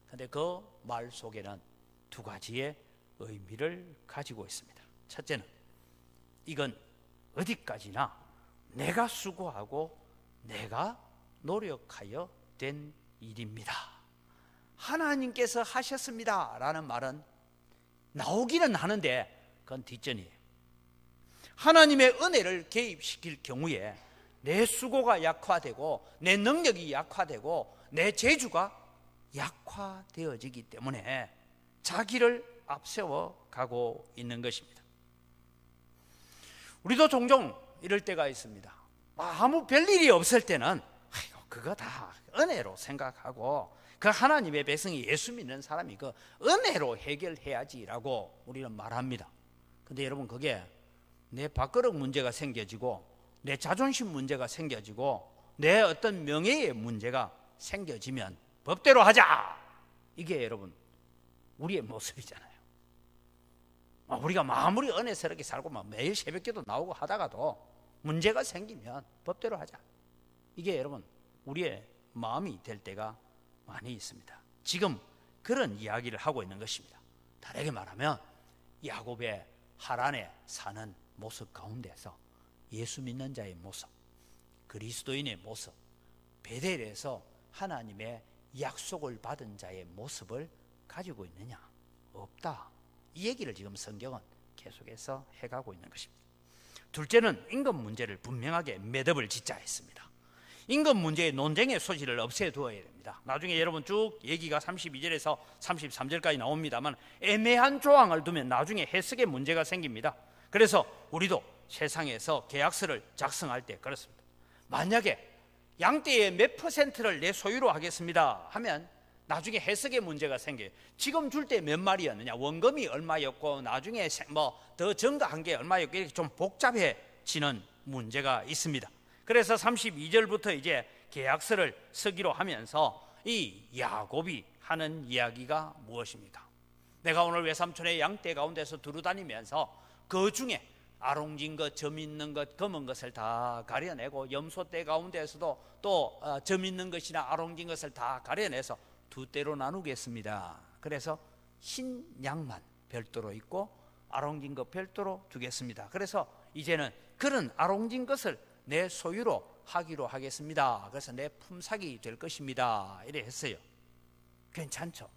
그런데 그 말 속에는 두 가지의 의미를 가지고 있습니다. 첫째는 이건 어디까지나 내가 수고하고 내가 노력하여 된 일입니다. 하나님께서 하셨습니다 라는 말은 나오기는 하는데 그건 뒷전이에요. 하나님의 은혜를 개입시킬 경우에 내 수고가 약화되고 내 능력이 약화되고 내 재주가 약화되어지기 때문에 자기를 앞세워 가고 있는 것입니다. 우리도 종종 이럴 때가 있습니다. 아무 별일이 없을 때는 그거 다 은혜로 생각하고 그 하나님의 백성이 예수 믿는 사람이 그 은혜로 해결해야지라고 우리는 말합니다. 근데 여러분, 그게 내 밥그릇 문제가 생겨지고 내 자존심 문제가 생겨지고 내 어떤 명예의 문제가 생겨지면 법대로 하자, 이게 여러분 우리의 모습이잖아요. 우리가 아무리 은혜스럽게 살고 매일 새벽기도 나오고 하다가도 문제가 생기면 법대로 하자, 이게 여러분 우리의 마음이 될 때가 많이 있습니다. 지금 그런 이야기를 하고 있는 것입니다. 다르게 말하면 야곱의 하란에 사는 모습 가운데서 예수 믿는 자의 모습, 그리스도인의 모습, 베델에서 하나님의 약속을 받은 자의 모습을 가지고 있느냐? 없다. 이 얘기를 지금 성경은 계속해서 해가고 있는 것입니다. 둘째는 임금 문제를 분명하게 매듭을 짓자 했습니다. 임금 문제의 논쟁의 소지를 없애두어야 됩니다. 나중에 여러분 쭉 얘기가 32절에서 33절까지 나옵니다만 애매한 조항을 두면 나중에 해석의 문제가 생깁니다. 그래서 우리도 세상에서 계약서를 작성할 때 그렇습니다. 만약에 양떼의 몇 %를 내 소유로 하겠습니다 하면 나중에 해석의 문제가 생겨요. 지금 줄 때 몇 마리였느냐, 원금이 얼마였고 나중에 더 증가한 게 얼마였고, 이렇게 좀 복잡해지는 문제가 있습니다. 그래서 32절부터 이제 계약서를 쓰기로 하면서 이 야곱이 하는 이야기가 무엇입니까? 내가 오늘 외삼촌의 양떼 가운데서 두루다니면서 그 중에 아롱진 것, 점 있는 것, 검은 것을 다 가려내고 염소떼 가운데서도 또 점 있는 것이나 아롱진 것을 다 가려내서 두 떼로 나누겠습니다. 그래서 흰 양만 별도로 있고 아롱진 것 별도로 두겠습니다. 그래서 이제는 그런 아롱진 것을 내 소유로 하기로 하겠습니다. 그래서 내 품삯이 될 것입니다. 이래 했어요. 괜찮죠?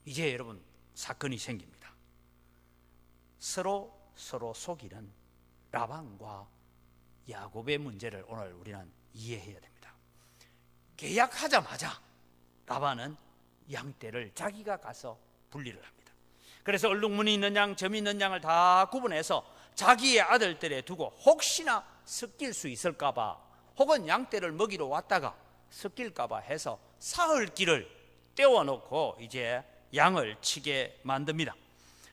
이제 여러분 사건이 생깁니다. 서로 속이는 라반과 야곱의 문제를 오늘 우리는 이해해야 됩니다. 계약하자마자 라반은 양떼를 자기가 가서 분리를 합니다. 그래서 얼룩무늬 있는 양, 점 있는 양을 다 구분해서 자기의 아들들에 두고 혹시나 섞일 수 있을까봐, 혹은 양떼를 먹이러 왔다가 섞일까봐 해서 사흘길을 떼어놓고 이제 양을 치게 만듭니다.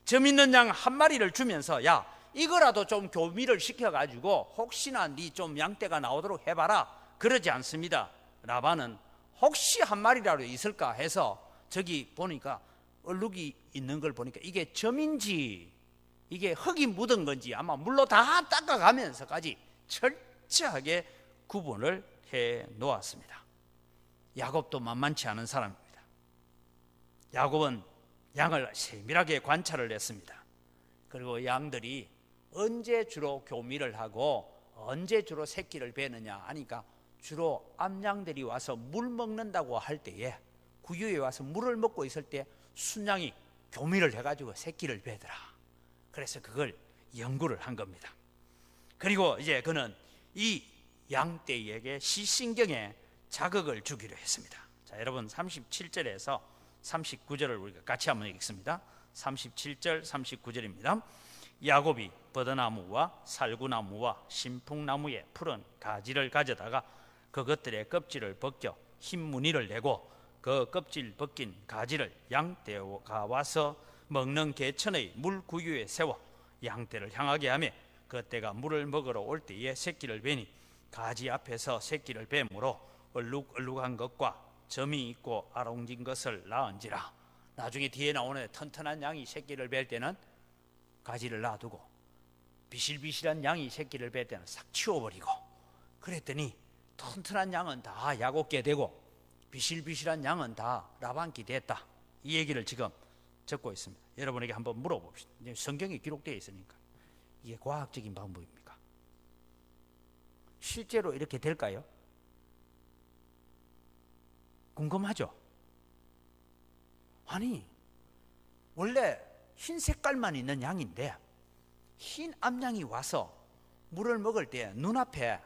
점 있는 양 한 마리를 주면서 야, 이거라도 좀 교미를 시켜가지고 혹시나 네 좀 양떼가 나오도록 해봐라, 그러지 않습니다. 라반은 혹시 한 마리라도 있을까 해서 저기 보니까 얼룩이 있는 걸 보니까 이게 점인지 이게 흙이 묻은 건지 아마 물로 다 닦아가면서까지 철저하게 구분을 해 놓았습니다. 야곱도 만만치 않은 사람입니다. 야곱은 양을 세밀하게 관찰을 했습니다. 그리고 양들이 언제 주로 교미를 하고 언제 주로 새끼를 베느냐 하니까 주로 암양들이 와서 물 먹는다고 할 때에, 구유에 와서 물을 먹고 있을 때 순양이 교미를 해가지고 새끼를 베더라. 그래서 그걸 연구를 한 겁니다. 그리고 이제 그는 이 양떼에게 시신경에 자극을 주기로 했습니다. 자, 여러분 37절에서 39절을 우리가 같이 한번 읽습니다. 37절 39절입니다. 야곱이 버드나무와 살구나무와 신풍나무의 푸른 가지를 가져다가 그것들의 껍질을 벗겨 흰 무늬를 내고 그 껍질 벗긴 가지를 양떼가 와서 먹는 개천의 물구유에 세워 양떼를 향하게 하며 그 떼가 물을 먹으러 올 때에 새끼를 베니 가지 앞에서 새끼를 뱀으로 얼룩얼룩한 것과 점이 있고 아롱진 것을 낳은지라. 나중에 뒤에 나오는 튼튼한 양이 새끼를 뵐 때는 가지를 놔두고 비실비실한 양이 새끼를 뵐 때는 싹 치워버리고, 그랬더니 튼튼한 양은 다 야곱게 되고 비실비실한 양은 다 라반께 됐다. 이 얘기를 지금 적고 있습니다. 여러분에게 한번 물어봅시다. 성경에 기록되어 있으니까 이게 과학적인 방법입니까? 실제로 이렇게 될까요? 궁금하죠? 아니, 원래 흰 색깔만 있는 양인데 흰 암양이 와서 물을 먹을 때 눈앞에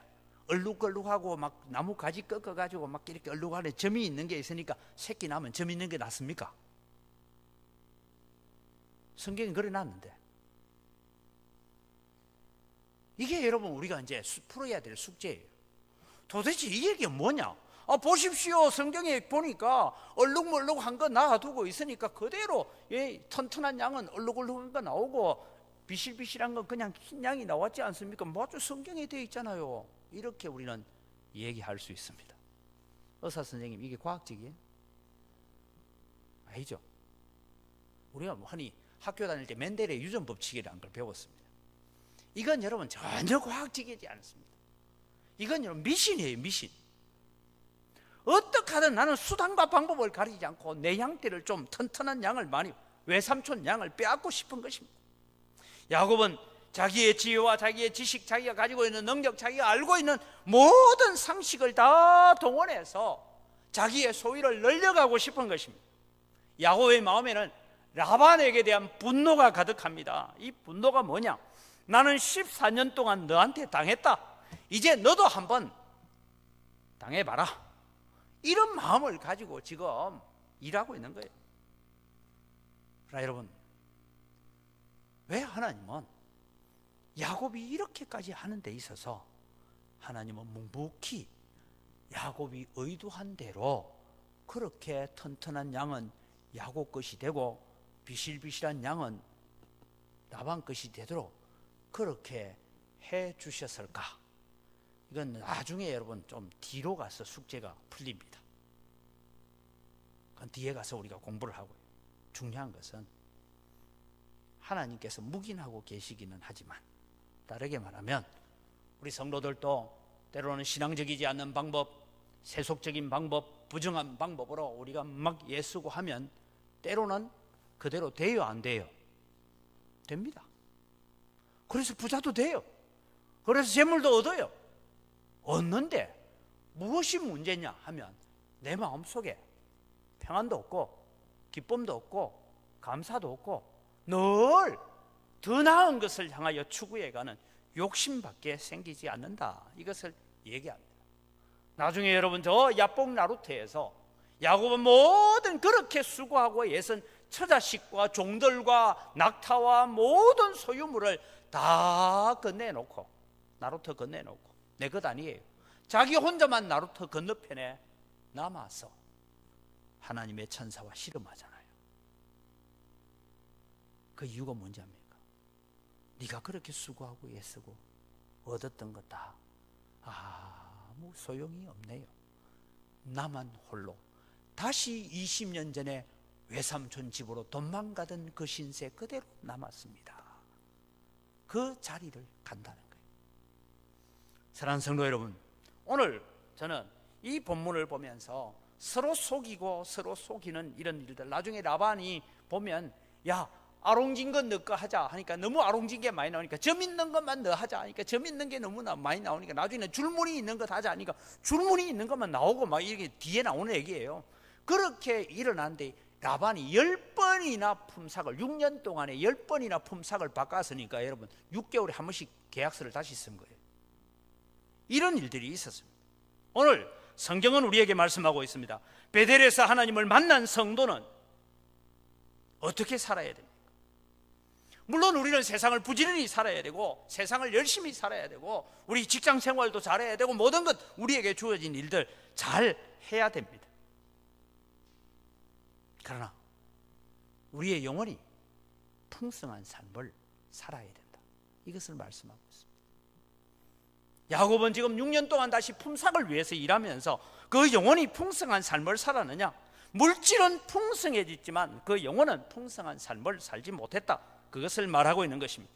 얼룩얼룩하고 막 나무 가지 꺾어가지고 막 이렇게 얼룩하는 점이 있는 게 있으니까 새끼 나면 점 있는 게 낫습니까? 성경이 그래 놨는데, 이게 여러분 우리가 이제 풀어야 될 숙제예요. 도대체 이 얘기가 뭐냐? 보십시오. 성경에 보니까 얼룩멀룩한 거 놔두고 있으니까 그대로 튼튼한 양은 얼룩얼룩한 거 나오고 비실비실한 건 그냥 흰 양이 나왔지 않습니까? 맞죠? 성경에 되어 있잖아요. 이렇게 우리는 얘기할 수 있습니다. 의사 선생님, 이게 과학적이에요? 아니죠. 우리가 흔히 학교 다닐 때 멘델의 유전 법칙이라는 걸 배웠습니다. 이건 여러분 전혀 과학적이지 않습니다. 이건 여러분 미신이에요, 미신. 어떻게 하든 나는 수단과 방법을 가리지 않고 내 양떼를 좀 튼튼한 양을 많이, 외삼촌 양을 빼앗고 싶은 것입니다. 야곱은 자기의 지혜와 자기의 지식, 자기가 가지고 있는 능력, 자기가 알고 있는 모든 상식을 다 동원해서 자기의 소유를 늘려가고 싶은 것입니다. 야곱의 마음에는 라반에게 대한 분노가 가득합니다. 이 분노가 뭐냐? 나는 14년 동안 너한테 당했다. 이제 너도 한번 당해봐라. 이런 마음을 가지고 지금 일하고 있는 거예요. 그러나 여러분, 왜 하나님은 야곱이 이렇게까지 하는 데 있어서 하나님은 묵묵히 야곱이 의도한 대로 그렇게 튼튼한 양은 야곱 것이 되고 비실비실한 양은 라반 것이 되도록 그렇게 해 주셨을까? 이건 나중에 여러분 좀 뒤로 가서 숙제가 풀립니다. 그건 뒤에 가서 우리가 공부를 하고요. 중요한 것은 하나님께서 묵인하고 계시기는 하지만, 다르게 말하면 우리 성도들도 때로는 신앙적이지 않는 방법, 세속적인 방법, 부정한 방법으로 우리가 막 애쓰고 하면 때로는 그대로 돼요, 안 돼요? 됩니다. 그래서 부자도 돼요. 그래서 재물도 얻어요. 얻는데 무엇이 문제냐 하면 내 마음속에 평안도 없고 기쁨도 없고 감사도 없고 늘 더 나은 것을 향하여 추구해가는 욕심밖에 생기지 않는다. 이것을 얘기합니다. 나중에 여러분 저 야복 나루트에서 야곱은 모든 그렇게 수고하고 애쓴 처자식과 종들과 낙타와 모든 소유물을 다 건네놓고, 나루터 건네놓고 내 것 아니에요. 자기 혼자만 나루터 건너편에 남아서 하나님의 천사와 씨름하잖아요. 그 이유가 뭔지 압니까? 네가 그렇게 수고하고 애쓰고 얻었던 것 다 아무 소용이 없네요. 나만 홀로 다시 20년 전에 외삼촌 집으로 도망가던 그 신세 그대로 남았습니다. 그 자리를 간다는 거예요. 사랑하는 성도 여러분, 오늘 저는 이 본문을 보면서 서로 속이고 서로 속이는 이런 일들, 나중에 라반이 보면 야 아롱진 건 너 거 하자 하니까 너무 아롱진 게 많이 나오니까 점 있는 것만 너 하자 하니까 점 있는 게 너무 많이 나오니까 나중에는 줄무늬 있는 것 하자 하니까 줄무늬 있는 것만 나오고 막 이렇게 뒤에 나오는 얘기예요. 그렇게 일어났는데 라반이 10번이나 품삯을, 6년 동안에 10번이나 품삯을 바꿨으니까 여러분 6개월에 한 번씩 계약서를 다시 쓴 거예요. 이런 일들이 있었습니다. 오늘 성경은 우리에게 말씀하고 있습니다. 베델에서 하나님을 만난 성도는 어떻게 살아야 됩니까? 물론 우리는 세상을 부지런히 살아야 되고 세상을 열심히 살아야 되고 우리 직장 생활도 잘해야 되고 모든 것 우리에게 주어진 일들 잘 해야 됩니다. 그러나 우리의 영혼이 풍성한 삶을 살아야 된다. 이것을 말씀하고 있습니다. 야곱은 지금 6년 동안 다시 품삯을 위해서 일하면서 그 영혼이 풍성한 삶을 살았느냐? 물질은 풍성해졌지만 그 영혼은 풍성한 삶을 살지 못했다. 그것을 말하고 있는 것입니다.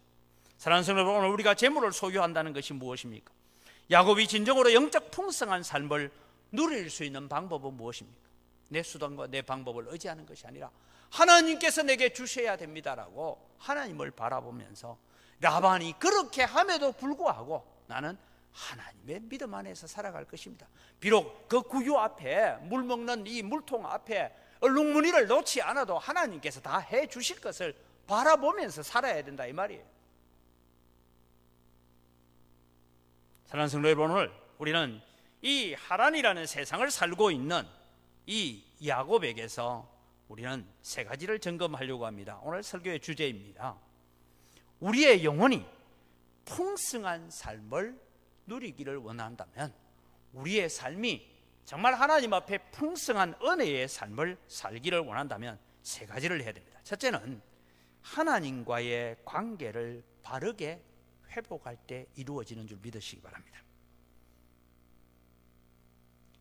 사랑하는 성도 여러분, 오늘 우리가 재물을 소유한다는 것이 무엇입니까? 야곱이 진정으로 영적 풍성한 삶을 누릴 수 있는 방법은 무엇입니까? 내 수단과 내 방법을 의지하는 것이 아니라 하나님께서 내게 주셔야 됩니다라고 하나님을 바라보면서 라반이 그렇게 함에도 불구하고 나는 하나님의 믿음 안에서 살아갈 것입니다. 비록 그 구유 앞에 물 먹는 이 물통 앞에 얼룩무늬를 놓지 않아도 하나님께서 다 해 주실 것을 바라보면서 살아야 된다 이 말이에요. 사랑하는 성도 여러분, 오늘 우리는 이 하란이라는 세상을 살고 있는 이 야곱에게서 우리는 세 가지를 점검하려고 합니다. 오늘 설교의 주제입니다. 우리의 영혼이 풍성한 삶을 누리기를 원한다면, 우리의 삶이 정말 하나님 앞에 풍성한 은혜의 삶을 살기를 원한다면 세 가지를 해야 됩니다. 첫째는 하나님과의 관계를 바르게 회복할 때 이루어지는 줄 믿으시기 바랍니다.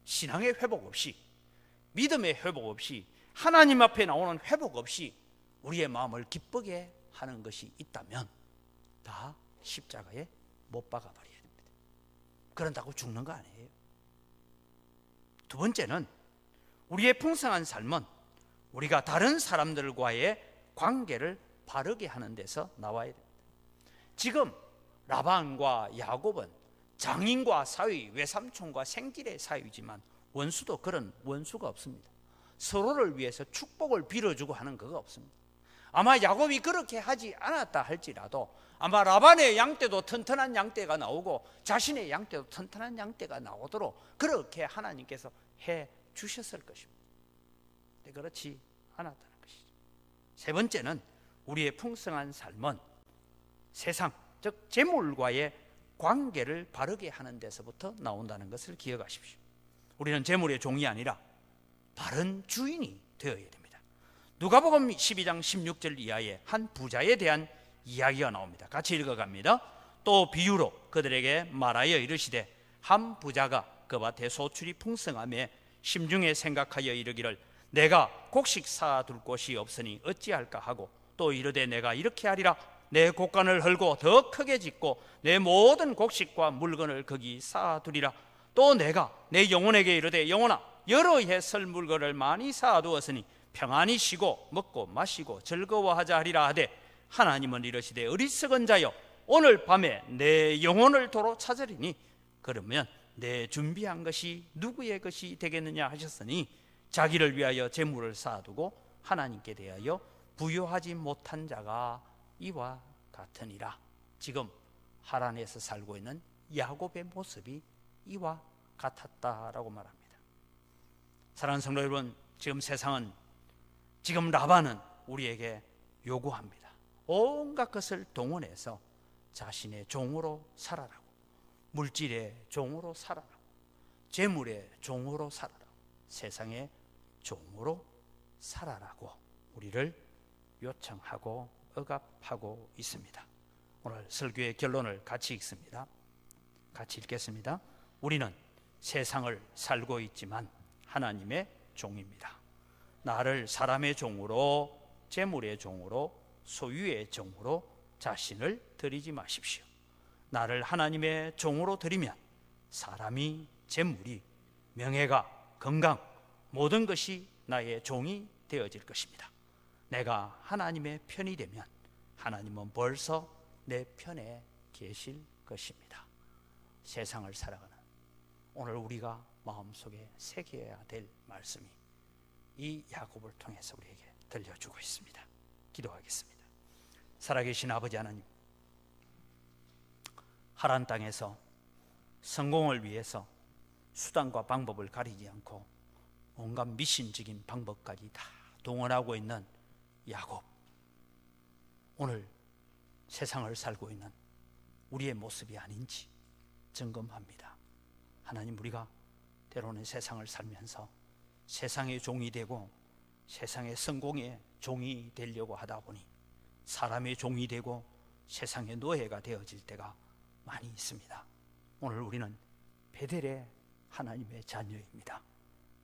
신앙의 회복 없이, 믿음의 회복 없이, 하나님 앞에 나오는 회복 없이 우리의 마음을 기쁘게 하는 것이 있다면 다 십자가에 못 박아버려야 됩니다. 그런다고 죽는 거 아니에요. 두 번째는 우리의 풍성한 삶은 우리가 다른 사람들과의 관계를 바르게 하는 데서 나와야 됩니다. 지금 라반과 야곱은 장인과 사위, 외삼촌과 생길의 사위지만 원수도 그런 원수가 없습니다. 서로를 위해서 축복을 빌어주고 하는 그거 없습니다. 아마 야곱이 그렇게 하지 않았다 할지라도 아마 라반의 양떼도 튼튼한 양떼가 나오고 자신의 양떼도 튼튼한 양떼가 나오도록 그렇게 하나님께서 해 주셨을 것입니다. 근데 그렇지 않았다는 것이죠. 세 번째는 우리의 풍성한 삶은 세상, 즉 재물과의 관계를 바르게 하는 데서부터 나온다는 것을 기억하십시오. 우리는 재물의 종이 아니라 바른 주인이 되어야 됩니다. 누가복음 12장 16절 이하에 한 부자에 대한 이야기가 나옵니다. 같이 읽어갑니다. 또 비유로 그들에게 말하여 이르시되 한 부자가 그 밭에 소출이 풍성하며 심중에 생각하여 이르기를 내가 곡식 쌓아둘 곳이 없으니 어찌할까 하고 또 이르되 내가 이렇게 하리라 내 곡간을 헐고 더 크게 짓고 내 모든 곡식과 물건을 거기 쌓아두리라. 또 내가 내 영혼에게 이르되 영혼아 여러 해 설 물건을 많이 쌓아두었으니 평안히 쉬고 먹고 마시고 즐거워하자 하리라 하되 하나님은 이르시되 어리석은 자여 오늘 밤에 내 영혼을 도로 찾으리니 그러면 내 준비한 것이 누구의 것이 되겠느냐 하셨으니 자기를 위하여 재물을 쌓아두고 하나님께 대하여 부요하지 못한 자가 이와 같으니라. 지금 하란에서 살고 있는 야곱의 모습이 이와 같았다라고 말합니다. 사랑하는 성도 여러분, 지금 세상은, 지금 라반은 우리에게 요구합니다. 온갖 것을 동원해서 자신의 종으로 살아라고, 물질의 종으로 살아라고, 재물의 종으로 살아라고, 세상의 종으로 살아라고 우리를 요청하고 억압하고 있습니다. 오늘 설교의 결론을 같이 읽습니다. 같이 읽겠습니다. 우리는 세상을 살고 있지만 하나님의 종입니다. 나를 사람의 종으로, 재물의 종으로, 소유의 종으로 자신을 드리지 마십시오. 나를 하나님의 종으로 드리면 사람이, 재물이, 명예가, 건강, 모든 것이 나의 종이 되어질 것입니다. 내가 하나님의 편이 되면 하나님은 벌써 내 편에 계실 것입니다. 세상을 살아가는 오늘 우리가 마음속에 새겨야 될 말씀이 이 야곱을 통해서 우리에게 들려주고 있습니다. 기도하겠습니다. 살아계신 아버지 하나님, 하란 땅에서 성공을 위해서 수단과 방법을 가리지 않고 온갖 미신적인 방법까지 다 동원하고 있는 야곱, 오늘 세상을 살고 있는 우리의 모습이 아닌지 점검합니다. 하나님, 우리가 때로는 세상을 살면서 세상의 종이 되고 세상의 성공의 종이 되려고 하다 보니 사람의 종이 되고 세상의 노예가 되어질 때가 많이 있습니다. 오늘 우리는 베델의 하나님의 자녀입니다.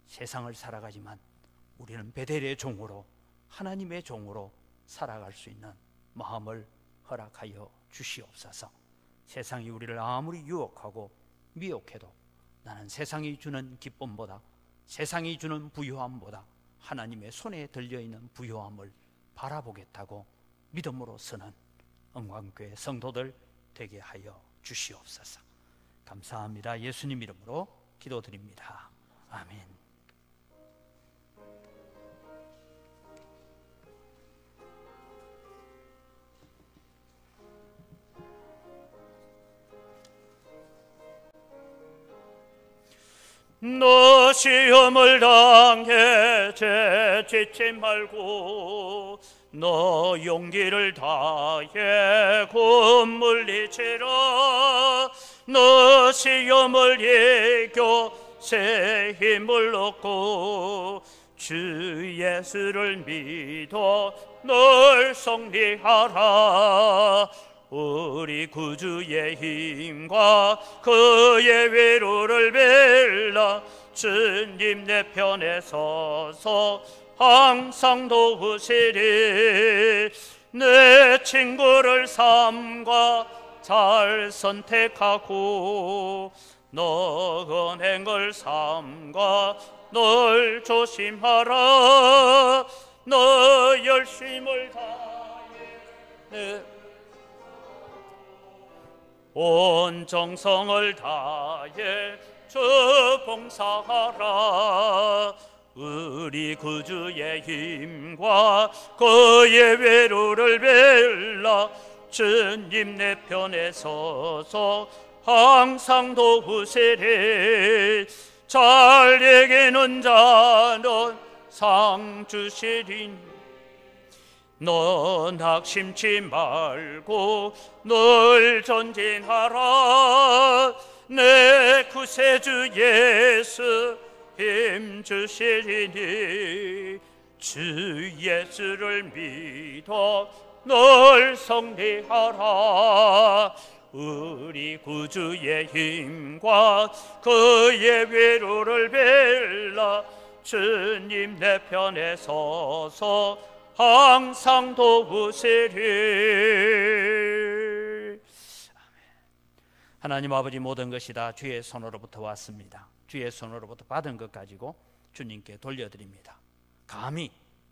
세상을 살아가지만 우리는 베델의 종으로, 하나님의 종으로 살아갈 수 있는 마음을 허락하여 주시옵소서. 세상이 우리를 아무리 유혹하고 미혹해도 나는 세상이 주는 기쁨보다, 세상이 주는 부유함보다 하나님의 손에 들려있는 부유함을 바라보겠다고 믿음으로 서는 영광교회 성도들 되게 하여 주시옵소서. 감사합니다. 예수님 이름으로 기도드립니다. 아멘. 너 시험을 당해 재짓지 말고 너 용기를 다해 곧 물리치라. 너 시험을 이겨 새 힘을 얻고 주 예수를 믿어 널 승리하라. 우리 구주의 힘과 그의 위로를 빌라. 주님 내 편에 서서 항상 도우시리. 내 친구를 삼가 잘 선택하고 너 은행을 삼가 널 조심하라. 너 열심을 다해 온 정성을 다해 주 봉사하라. 우리 구주의 힘과 그의 위로를 빌라. 주님 내 편에 서서 항상 도우시리. 잘 이기는 자는 상 주시리니 넌 낙심치 말고 늘 전진하라. 내 구세주 예수 힘 주시리니 주 예수를 믿어 널 승리하라. 우리 구주의 힘과 그의 위로를 빌라. 주님 내 편에 서서 항상 도우시리. 하나님 아버지, 모든 것이 다 주의 손으로부터 왔습니다. 주의 손으로부터 받은 것 가지고 주님께 돌려드립니다. 감히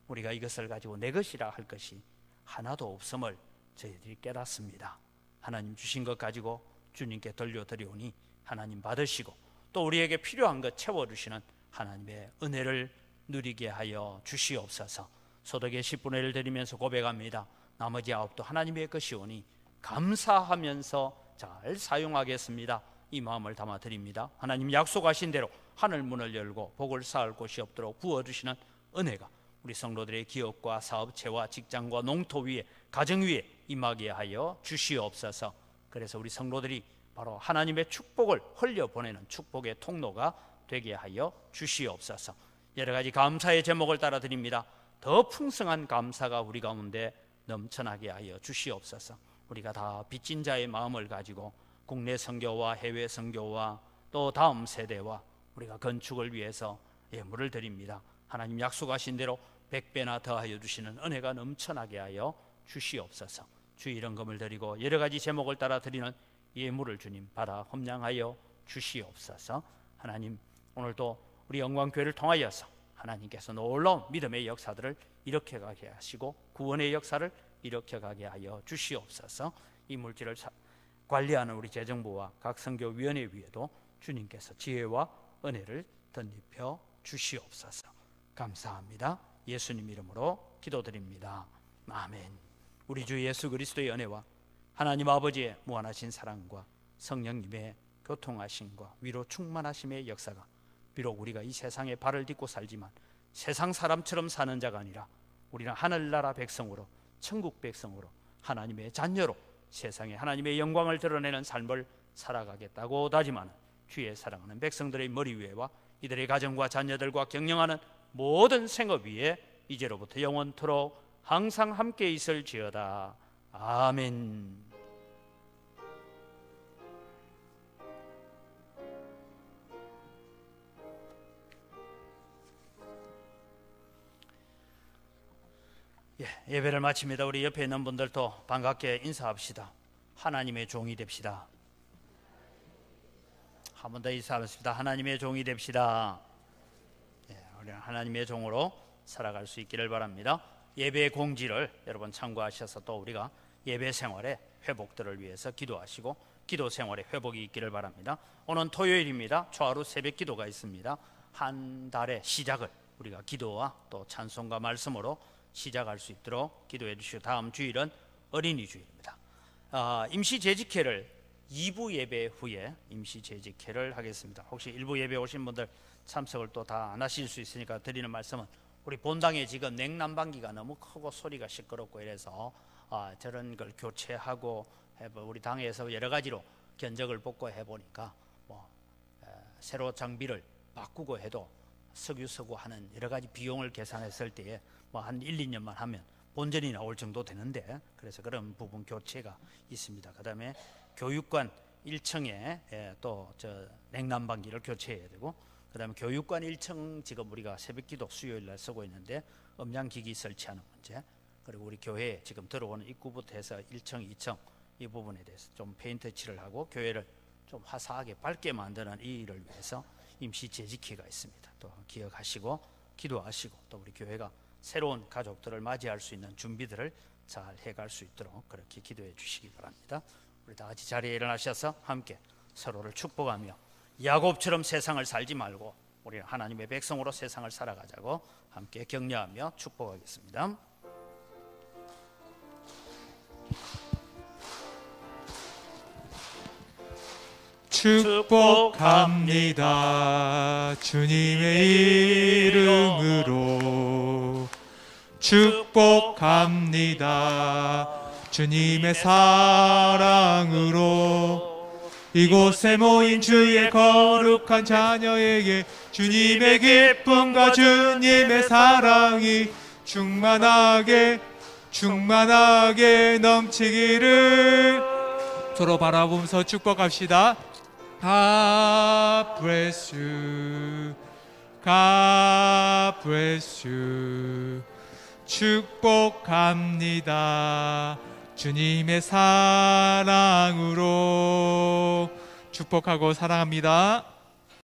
우리가 이것을 가지고 내 것이라 할 것이 하나도 없음을 저희들이 깨닫습니다. 하나님 주신 것 가지고 주님께 돌려드리오니 하나님 받으시고 또 우리에게 필요한 것 채워주시는 하나님의 은혜를 누리게 하여 주시옵소서. 소득의 10분의 1 드리면서 고백합니다. 나머지 9도 하나님의 것이오니 감사하면서 잘 사용하겠습니다. 이 마음을 담아 드립니다. 하나님 약속하신 대로 하늘 문을 열고 복을 쌓을 곳이 없도록 부어주시는 은혜가 우리 성도들의 기업과 사업체와 직장과 농토 위에, 가정 위에 임하게 하여 주시옵소서. 그래서 우리 성도들이 바로 하나님의 축복을 흘려보내는 축복의 통로가 되게 하여 주시옵소서. 여러 가지 감사의 제목을 따라 드립니다. 더 풍성한 감사가 우리 가운데 넘쳐나게 하여 주시옵소서. 우리가 다 빚진 자의 마음을 가지고 국내 선교와 해외 선교와 또 다음 세대와 우리가 건축을 위해서 예물을 드립니다. 하나님 약속하신 대로 100배나 더하여 주시는 은혜가 넘쳐나게 하여 주시옵소서. 주 이런금을 드리고 여러 가지 제목을 따라 드리는 예물을 주님 받아 험량하여 주시옵소서. 하나님, 오늘도 우리 영광교회를 통하여서 하나님께서 놀라운 믿음의 역사들을 일으켜가게 하시고 구원의 역사를 일으켜가게 하여 주시옵소서. 이 물질을 관리하는 우리 재정부와 각 선교위원회 위에도 주님께서 지혜와 은혜를 덧입혀 주시옵소서. 감사합니다. 예수님 이름으로 기도드립니다. 아멘. 우리 주 예수 그리스도의 은혜와 하나님 아버지의 무한하신 사랑과 성령님의 교통하심과 위로 충만하심의 역사가 비록 우리가 이 세상에 발을 딛고 살지만 세상 사람처럼 사는 자가 아니라 우리는 하늘나라 백성으로, 천국 백성으로 하나님의 자녀로 세상에 하나님의 영광을 드러내는 삶을 살아가겠다고 다짐하는 주의 사랑하는 백성들의 머리 위에와 이들의 가정과 자녀들과 경영하는 모든 생업 위에 이제로부터 영원토록 항상 함께 있을지어다. 아멘. 예배를 마칩니다. 우리 옆에 있는 분들도 반갑게 인사합시다. 하나님의 종이 됩시다. 한 번 더 인사하겠습니다. 하나님의 종이 됩시다. 우리는 하나님의 종으로 살아갈 수 있기를 바랍니다. 예배 공지를 여러분 참고하셔서 또 우리가 예배 생활의 회복들을 위해서 기도하시고 기도 생활의 회복이 있기를 바랍니다. 오늘 토요일입니다. 초하루 새벽 기도가 있습니다. 한 달의 시작을 우리가 기도와 또 찬송과 말씀으로 시작할 수 있도록 기도해 주시고, 다음 주일은 어린이 주일입니다. 임시 재직회를 2부 예배 후에 임시 재직회를 하겠습니다. 혹시 1부 예배 오신 분들 참석을 또 다 안 하실 수 있으니까 드리는 말씀은, 우리 본당에 지금 냉난방기가 너무 크고 소리가 시끄럽고 이래서 저런 걸 교체하고 우리 당에서 여러 가지로 견적을 받고 해보니까 새로 장비를 바꾸고 해도 석유 하는 여러 가지 비용을 계산했을 때에 한 1, 2년만 하면 본전이 나올 정도 되는데, 그래서 그런 부분 교체가 있습니다. 그 다음에 교육관 1층에 또 냉난방기를 교체해야 되고, 그 다음에 교육관 1층 지금 우리가 새벽기도 수요일날 쓰고 있는데 음향기기 설치하는 문제, 그리고 우리 교회에 지금 들어오는 입구부터 해서 1층, 2층 이 부분에 대해서 좀 페인트 칠을 하고 교회를 좀 화사하게 밝게 만드는 이 일을 위해서 임시 재직회가 있습니다. 또 기억하시고 기도하시고, 또 우리 교회가 새로운 가족들을 맞이할 수 있는 준비들을 잘 해갈 수 있도록 그렇게 기도해 주시기 바랍니다. 우리 다 같이 자리에 일어나셔서 함께 서로를 축복하며 야곱처럼 세상을 살지 말고 우리는 하나님의 백성으로 세상을 살아가자고 함께 격려하며 축복하겠습니다. 축복합니다. 주님의 이름으로 축복합니다. 주님의 사랑으로 이곳에 모인 주의 거룩한 자녀에게 주님의 기쁨과 주님의 사랑이 충만하게 넘치기를 서로 바라보면서 축복합시다. God bless you. God bless you. 축복합니다. 주님의 사랑으로 축복하고 사랑합니다.